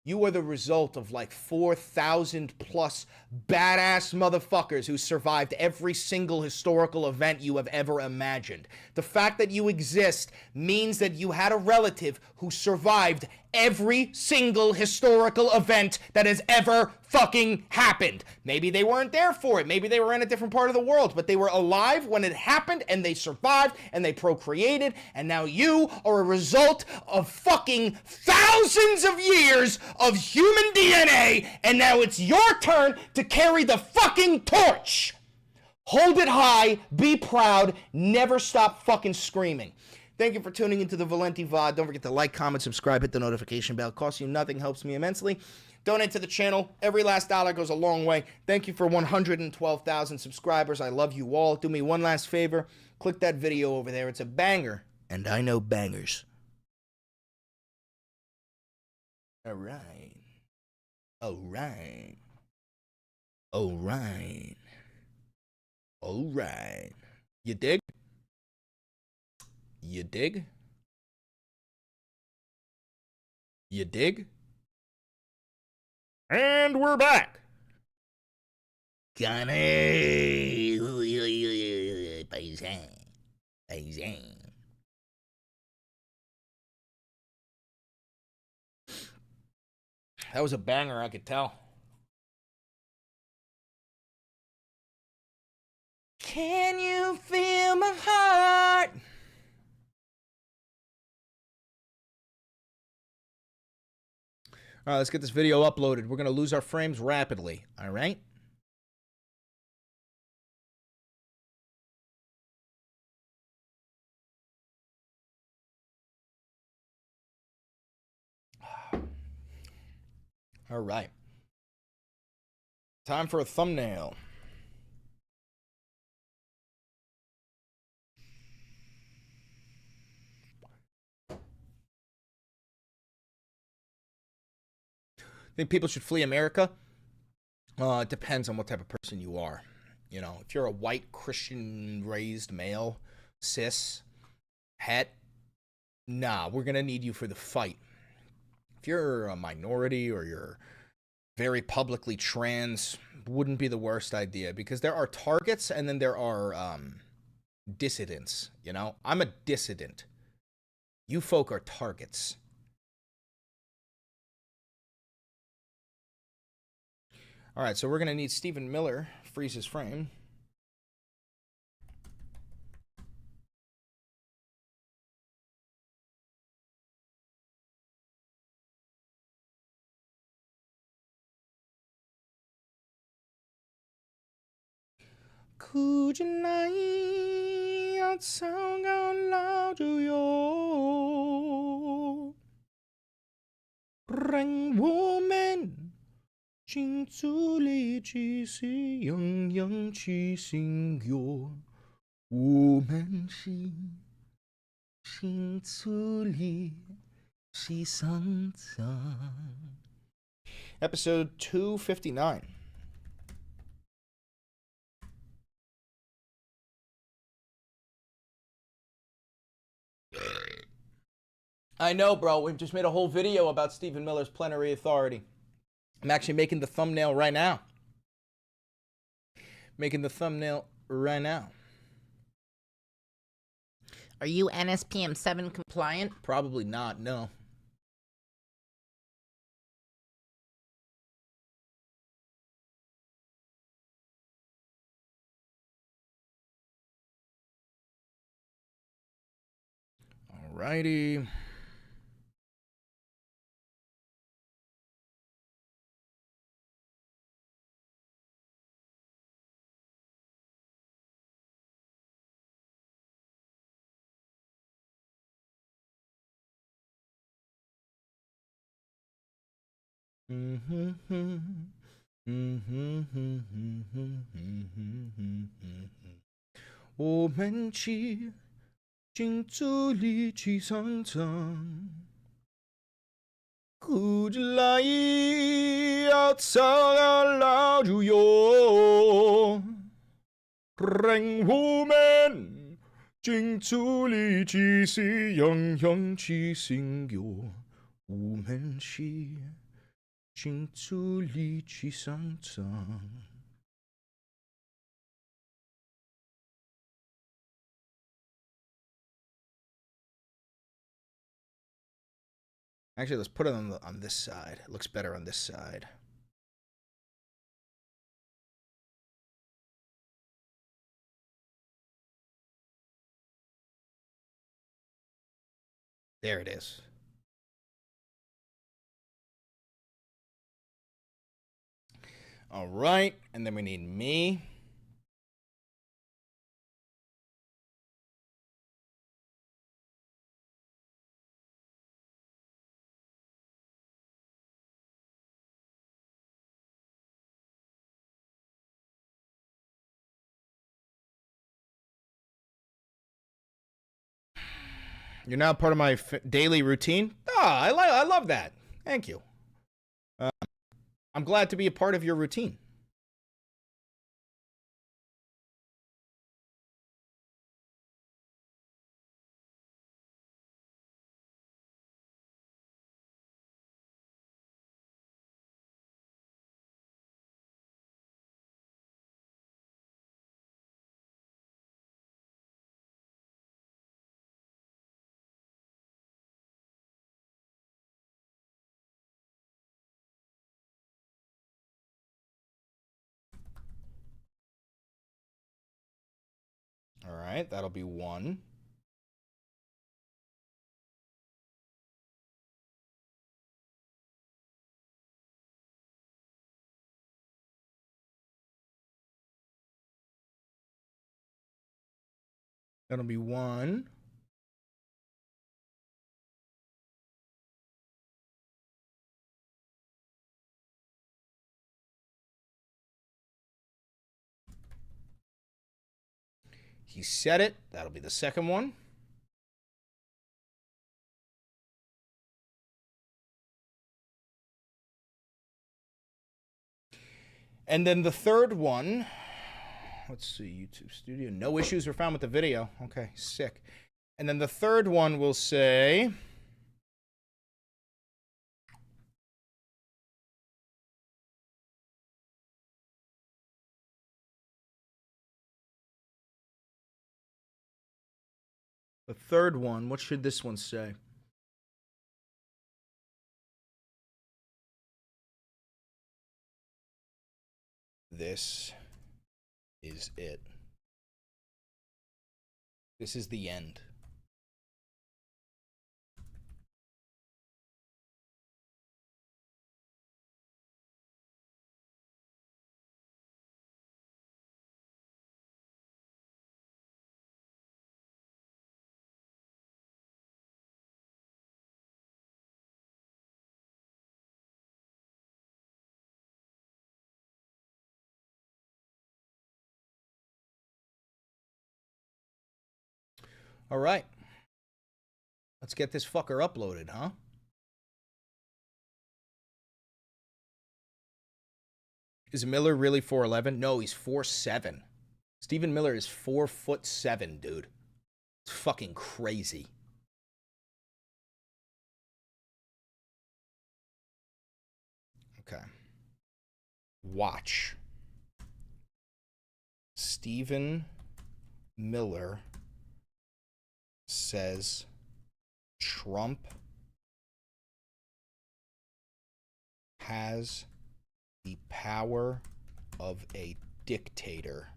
You are the result of like 4,000 plus badass motherfuckers who survived every single historical event you have ever imagined. The fact that you exist means that you had a relative who survived every single historical event that has ever fucking happened. Maybe they weren't there for it. Maybe they were in a different part of the world, but they were alive when it happened, and they survived, and they procreated, and now you are a result of fucking thousands of years of human DNA, and now it's your turn to carry the fucking torch. Hold it high, be proud, never stop fucking screaming. Thank you for tuning into the Valenti VOD. Don't forget to like, comment, subscribe, hit the notification bell. It costs you nothing, helps me immensely. Donate to the channel. Every last dollar goes a long way. Thank you for 112,000 subscribers. I love you all. Do me one last favor. Click that video over there. It's a banger, and I know bangers. All right. All right. All right. All right. You dig? You dig? You dig? And we're back. Connie. Paisan. Paisan. That was a banger, I could tell. Can you feel my heart? All right, let's get this video uploaded. We're going to lose our frames rapidly. All right? All right. Time for a thumbnail. Think people should flee America? It depends on what type of person you are. You know, if you're a white Christian-raised male, cis, het, nah, we're gonna need you for the fight. If you're a minority or you're very publicly trans, wouldn't be the worst idea, because there are targets and then there are dissidents. You know, I'm a dissident. You folk are targets. All right, so we're going to need Stephen Miller, freeze his frame. Could you not sound out loud to you? Ring woman. 镜子里只是样样去心有，我们是镜子里是上苍。Episode 259. I know, bro. We've just made a whole video about Stephen Miller's plenary authority. I'm actually making the thumbnail right now. Making the thumbnail right now. Are you NSPM 7 compliant? Probably not, no. Alrighty.我们去镜子里去上场，哭着来要吵啊老就有，让我们镜子里其实样样去心有，我们是。镜子里去上场。Actually, let's put it on this side. It looks better on this side. There it is. All right, and then we need me. You're now part of my daily routine. Ah, I love that. Thank you. I'm glad to be a part of your routine. All right, that'll be 1. That'll be 1. He said it. That'll be the second one. And then the third one, let's see, YouTube Studio. No issues were found with the video. Okay, sick. And then the third one will say, the third one, what should this one say? This is it. This is the end. All right. Let's get this fucker uploaded, huh? Is Miller really 4'11"? No, he's 4'7". Stephen Miller is 4'7", dude. It's fucking crazy. Okay. Watch. Stephen Miller says Trump has the power of a dictator,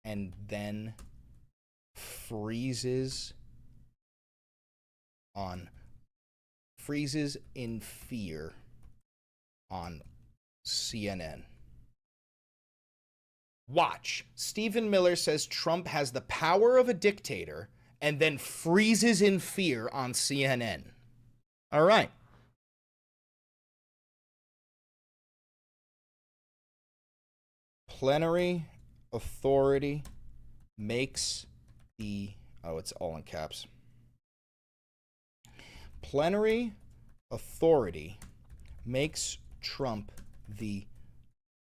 and then freezes in fear on CNN. Watch. Stephen Miller says Trump has the power of a dictator and then freezes in fear on CNN. All right. Plenary authority makes the... Oh, it's all in caps. Plenary authority makes Trump the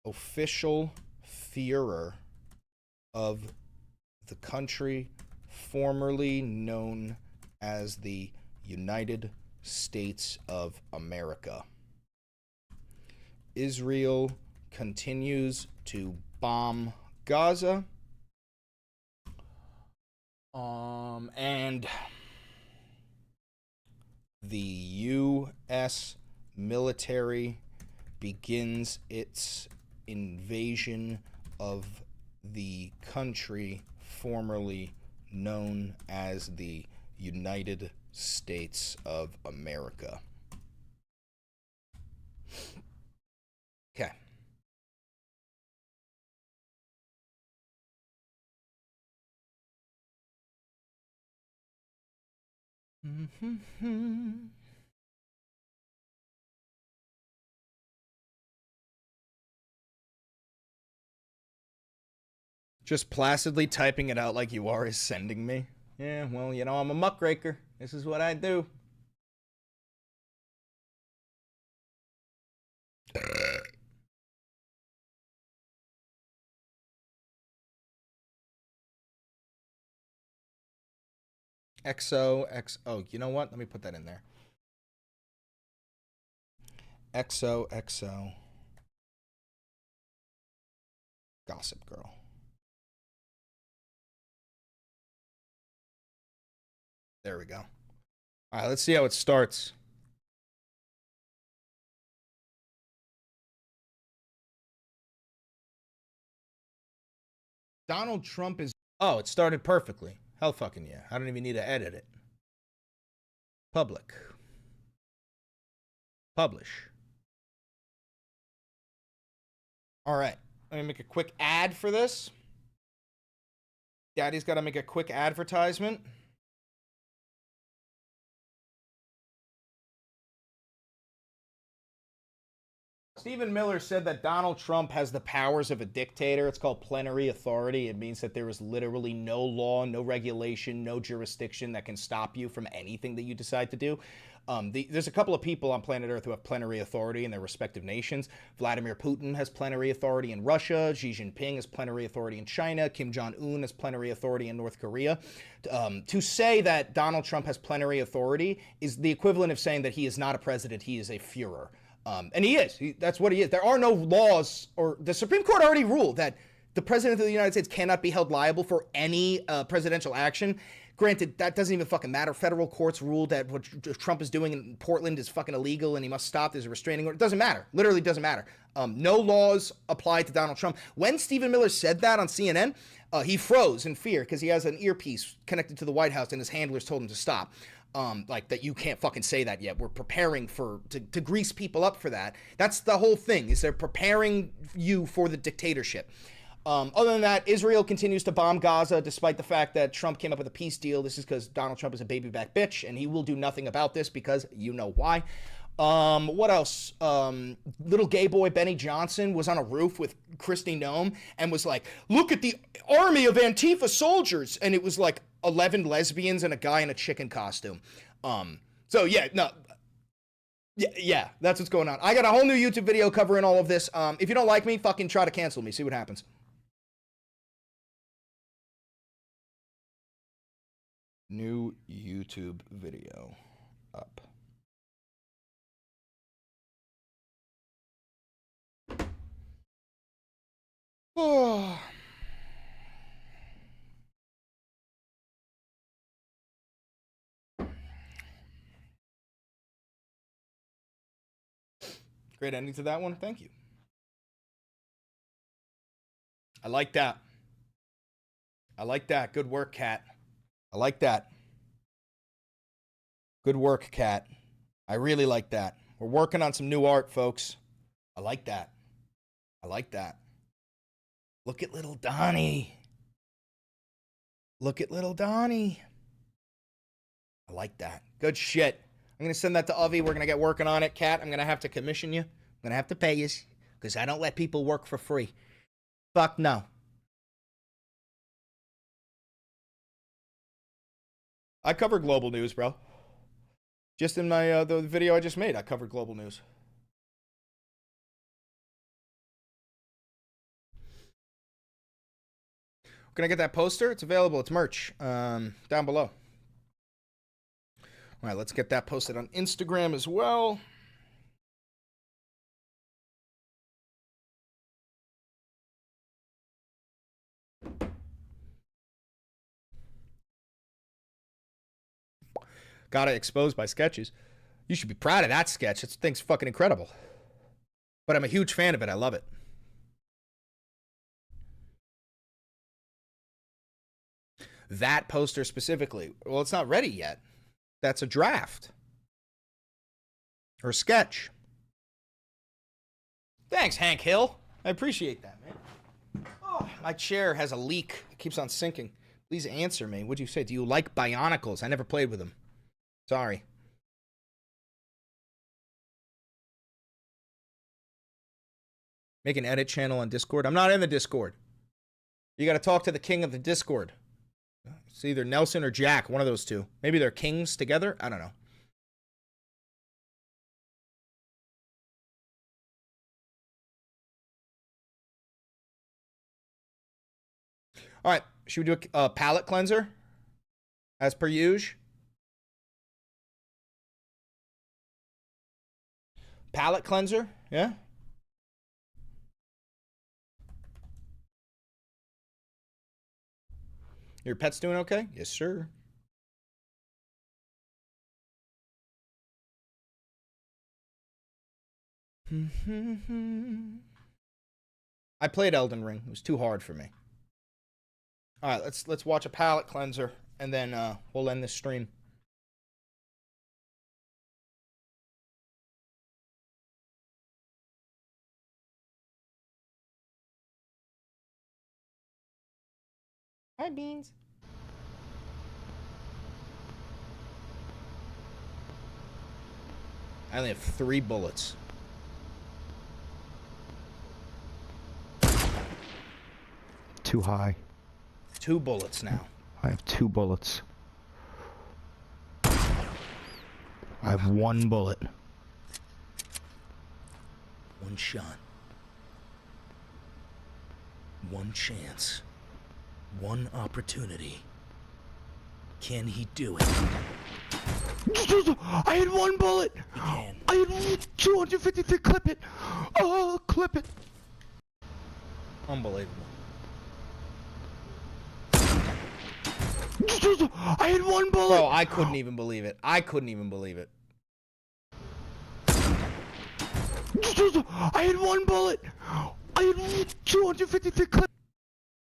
official Führer of the country formerly known as the United States of America. Israel continues to bomb Gaza. And the U.S. military begins its invasion of the country formerly known as the United States of America. Okay. Just placidly typing it out like you are is sending me. Yeah, well, you know, I'm a muckraker. This is what I do. XO. You know what? Let me put that in there. XO. Gossip Girl. There we go. All right, let's see how it starts. Donald Trump is... Oh, it started perfectly. Hell fucking yeah. I don't even need to edit it. Public. Publish. All right. Let me make a quick ad for this. Daddy's got to make a quick advertisement. Stephen Miller said that Donald Trump has the powers of a dictator. It's called plenary authority. It means that there is literally no law, no regulation, no jurisdiction that can stop you from anything that you decide to do. There's a couple of people on planet Earth who have plenary authority in their respective nations. Vladimir Putin has plenary authority in Russia. Xi Jinping has plenary authority in China. Kim Jong-un has plenary authority in North Korea. To say that Donald Trump has plenary authority is the equivalent of saying that he is not a president, he is a Führer. And he is. That's what he is. There are no laws, or the Supreme Court already ruled that the president of the United States cannot be held liable for any presidential action. Granted, that doesn't even fucking matter. Federal courts ruled that what Trump is doing in Portland is fucking illegal and he must stop. There's a restraining order. It doesn't matter. Literally doesn't matter. No laws apply to Donald Trump. When Stephen Miller said that on CNN, he froze in fear because he has an earpiece connected to the White House and his handlers told him to stop. Like that you can't fucking say that yet. We're preparing to grease people up for that. That's the whole thing, is they're preparing you for the dictatorship. Other than that, Israel continues to bomb Gaza despite the fact that Trump came up with a peace deal. This is because Donald Trump is a baby back bitch, and he will do nothing about this because you know why. What else? Little gay boy Benny Johnson was on a roof with Kristi Noem and was like, look at the army of Antifa soldiers. And it was like 11 lesbians and a guy in a chicken costume. So yeah, no. Yeah, that's what's going on. I got a whole new YouTube video covering all of this. If you don't like me, fucking try to cancel me. See what happens. New YouTube video up. Oh. Great ending to that one. Thank you. I like that. I like that. Good work, Kat. I like that. Good work, Kat. I really like that. We're working on some new art, folks. I like that. I like that. Look at little Donnie. Look at little Donnie. I like that. Good shit. I'm going to send that to Avi. We're going to get working on it. Kat, I'm going to have to commission you. I'm going to have to pay you because I don't let people work for free. Fuck no. I cover global news, bro. Just in my the video I just made, I covered global news. Can I get that poster? It's available. It's merch down below. All right, let's get that posted on Instagram as well. Got it exposed by sketches. You should be proud of that sketch. That thing's fucking incredible. But I'm a huge fan of it. I love it. That poster specifically. Well, it's not ready yet. That's a draft. Or sketch. Thanks, Hank Hill. I appreciate that, man. Oh, my chair has a leak. It keeps on sinking. Please answer me. What'd you say? Do you like Bionicles? I never played with them. Sorry. Make an edit channel on Discord. I'm not in the Discord. You got to talk to the king of the Discord. It's either Nelson or Jack, one of those two. Maybe they're kings together. I don't know. All right. Should we do a palate cleanser? As per usual. Palate cleanser? Yeah? Your pet's doing okay? Yes, sir. I played Elden Ring. It was too hard for me. All right, let's watch a palate cleanser, and then we'll end this stream. Hi, Beans. I only have 3 bullets. Too high. 2 bullets now. I have 2 bullets. I have 1 bullet. 1 shot. 1 chance. 1 opportunity. Can he do it? I had 1 bullet. He can. I had 253. Clip it. Oh, clip it. Unbelievable. I had 1 bullet. Bro, I couldn't even believe it. I couldn't even believe it. I had 1 bullet. I had 253 clip.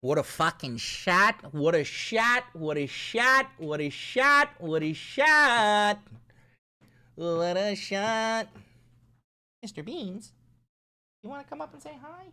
What a fucking shot. What a shot. What a shot. What a shot. What a shot. What a shot. Mr. Beans, you want to come up and say hi?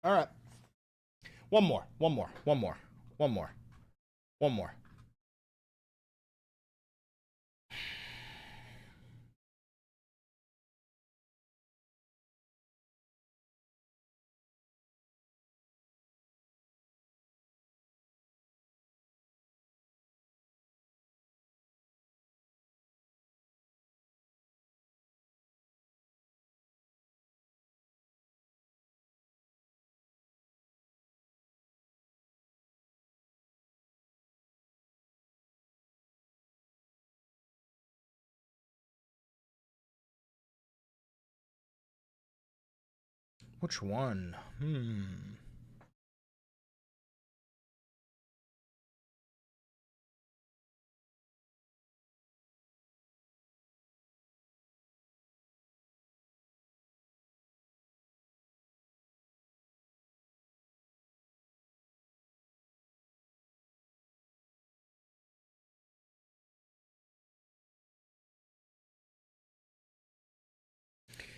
All right. One more. Which one?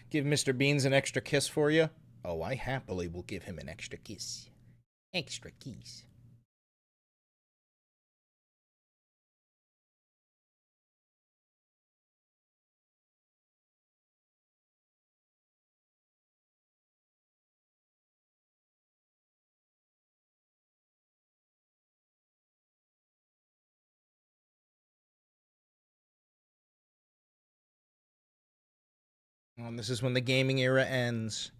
Give Mr. Beans an extra kiss for you? Oh, I happily will give him an extra kiss. Extra kiss. And this is when the gaming era ends.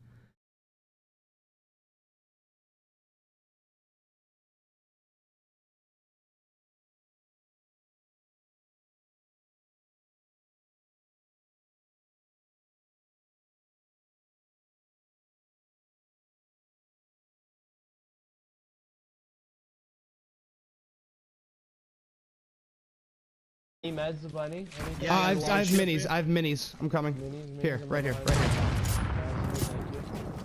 Any meds, the bunny? I have minis. I have minis. I'm coming. Here, right here, right here.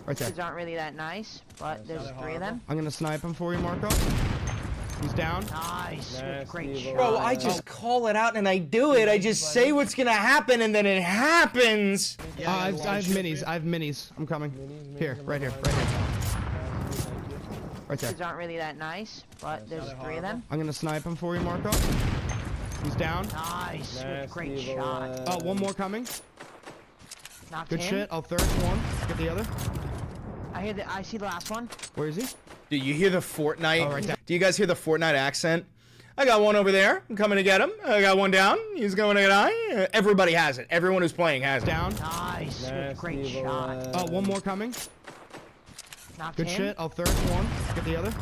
Right there. Kids aren't really that nice, but there's 3 of them. I'm gonna snipe him for you, Marco. He's down. Nice. Great shot. Bro, I just call it out and I do it. I just say what's gonna happen and then it happens. I have minis. I have minis. I'm coming. Here, right here, right here. Right there. Kids aren't really that nice, but there's 3 of them. I'm gonna snipe him for you, Marco. He's down. Nice. Great shot. One more coming. Knocked Good him. shit. I'll thirst one. Get the other. I see the last one. Where is he? Do you hear the Fortnite? Oh, right there. Do you guys hear the Fortnite accent? I got one over there. I'm coming to get him. I got one down. He's going to get I. Everybody has it. Everyone who's playing has it. Down. Nice. Great shot. One more coming. Knocked Good him. shit. I'll thirst one. Get the other.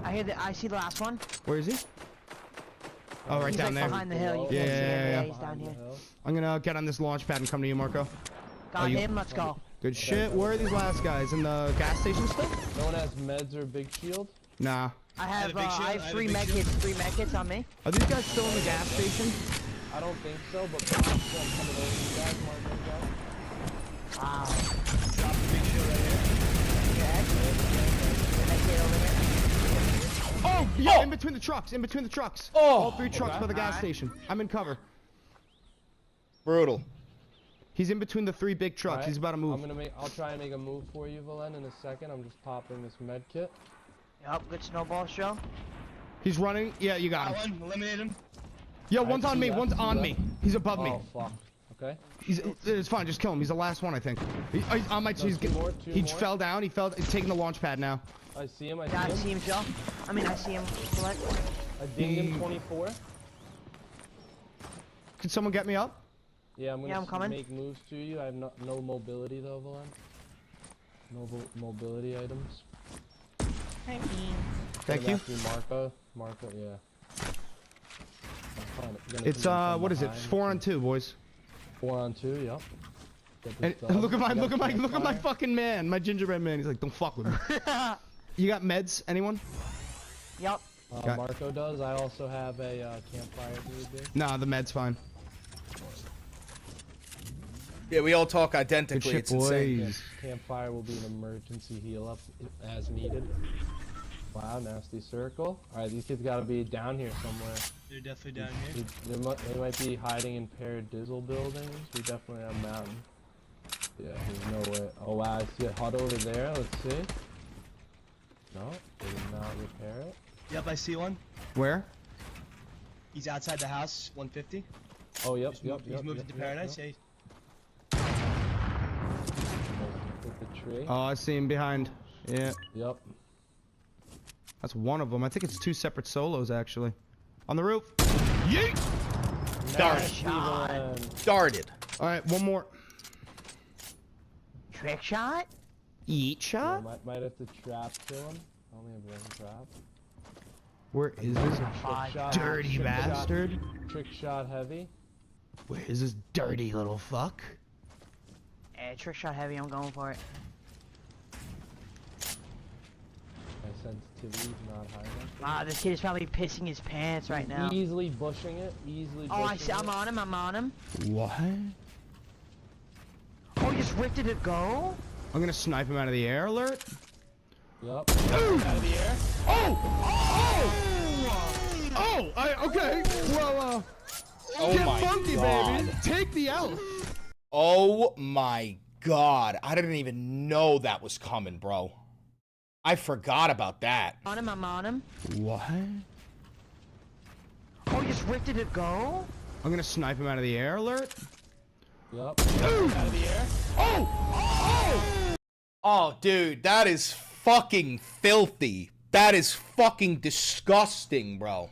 I see the last one. Where is he? Oh, right He's down like there. behind the hill. You can't see him. Yeah, he's down here. I'm gonna get on this launch pad and come to you, Marco. Got him. Let's go. Good shit. Where are these last guys? In the gas station still? No one has meds or big shield? Nah. I have 3 medkits. 3 medkits on me. Are these guys still in the gas station? I don't think so, but I'm coming over to you guys, Marco. Wow. Drop the big shield right here. Oh, yeah, in between the trucks, in between the trucks. Oh. All 3 trucks by the gas station. I'm in cover. Brutal. He's in between the 3 big trucks. Right. He's about to move. I'll try and make a move for you, Valen, in a second. I'm just popping this med kit. Yup, good snowball show. He's running. Yeah, you got him. Eliminate him. Yo, one's on me. One's on me. He's above me. Oh, fuck. Okay. It's fine. Just kill him. He's the last one, I think. He fell down. He's taking the launch pad now. I see him. I see him, Joe. I see him. Select. I dinged him 24. Can someone get me up? Yeah, I'm coming. Make moves to you. I have no mobility though, Valen. No mobility items. Thank you. Marco, yeah. It's what is it? 4 on 2, boys. 4 on 2, yep. And look at my fucking man, my gingerbread man. He's like, don't fuck with me. You got meds? Anyone? Yep. Marco does. I also have a campfire if need be. Nah, the med's fine. Yeah, we all talk identically. Good shit, it's insane. boys. Yeah, campfire will be an emergency heal up as needed. Wow, nasty circle. Alright, these kids gotta be down here somewhere. They're definitely down here. They might be hiding in paired Dizzle buildings. We definitely have mountain. Yeah, there's no way. Oh wow, I see a hut over there. Let's see. No, they did not repair it. Yep, I see one. Where? He's outside the house, 150. Oh, yep, He's moved into paradise. Yep. Yeah. With the tree. Oh, I see him behind. Yeah. Yep. That's one of them. I think it's 2 separate solos, actually. On the roof. Yeet! Darted. All right, one more. Trick shot? Eat shot? Yeah, might have to trap kill him. I only have 1 trap. Where is this dirty bastard? Trick shot heavy. Where is this dirty little fuck? Trick shot heavy, I'm going for it. My sensitivity's not high enough. Wow, this kid is probably pissing his pants right now. Easily bushing it. Easily Oh, bushing I'm on him, I'm on him. What? Oh, he just ripped it go? I'm gonna snipe him out of the air, alert. Yup. Out of the air. Okay. Well, Oh get my funky, God. baby. Take the L. Oh my God. I didn't even know that was coming, bro. I forgot about that. I'm on him. What? Oh, you just ripped it go? I'm gonna snipe him out of the air alert. Yup. Out of the air. Oh, dude, that is fucking filthy. That is fucking disgusting, bro.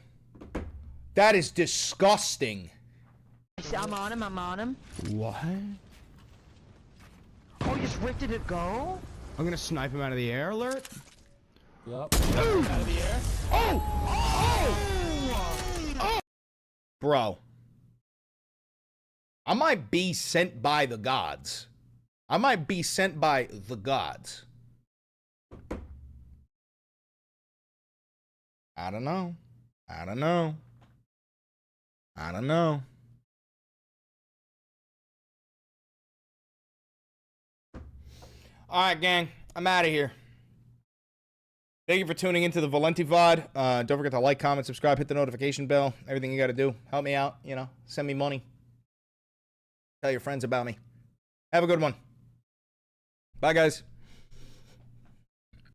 That is disgusting. I'm on him. What? Oh, you just ripped it go? I'm gonna snipe him out of the air alert. Yup. Out of the air. Bro. I might be sent by the gods. I might be sent by the gods. I don't know. I don't know. I don't know. All right, gang. I'm out of here. Thank you for tuning into the Valenti VOD. Don't forget to like, comment, subscribe, hit the notification bell. Everything you got to do. Help me out. You know, send me money. Tell your friends about me. Have a good one. Bye, guys.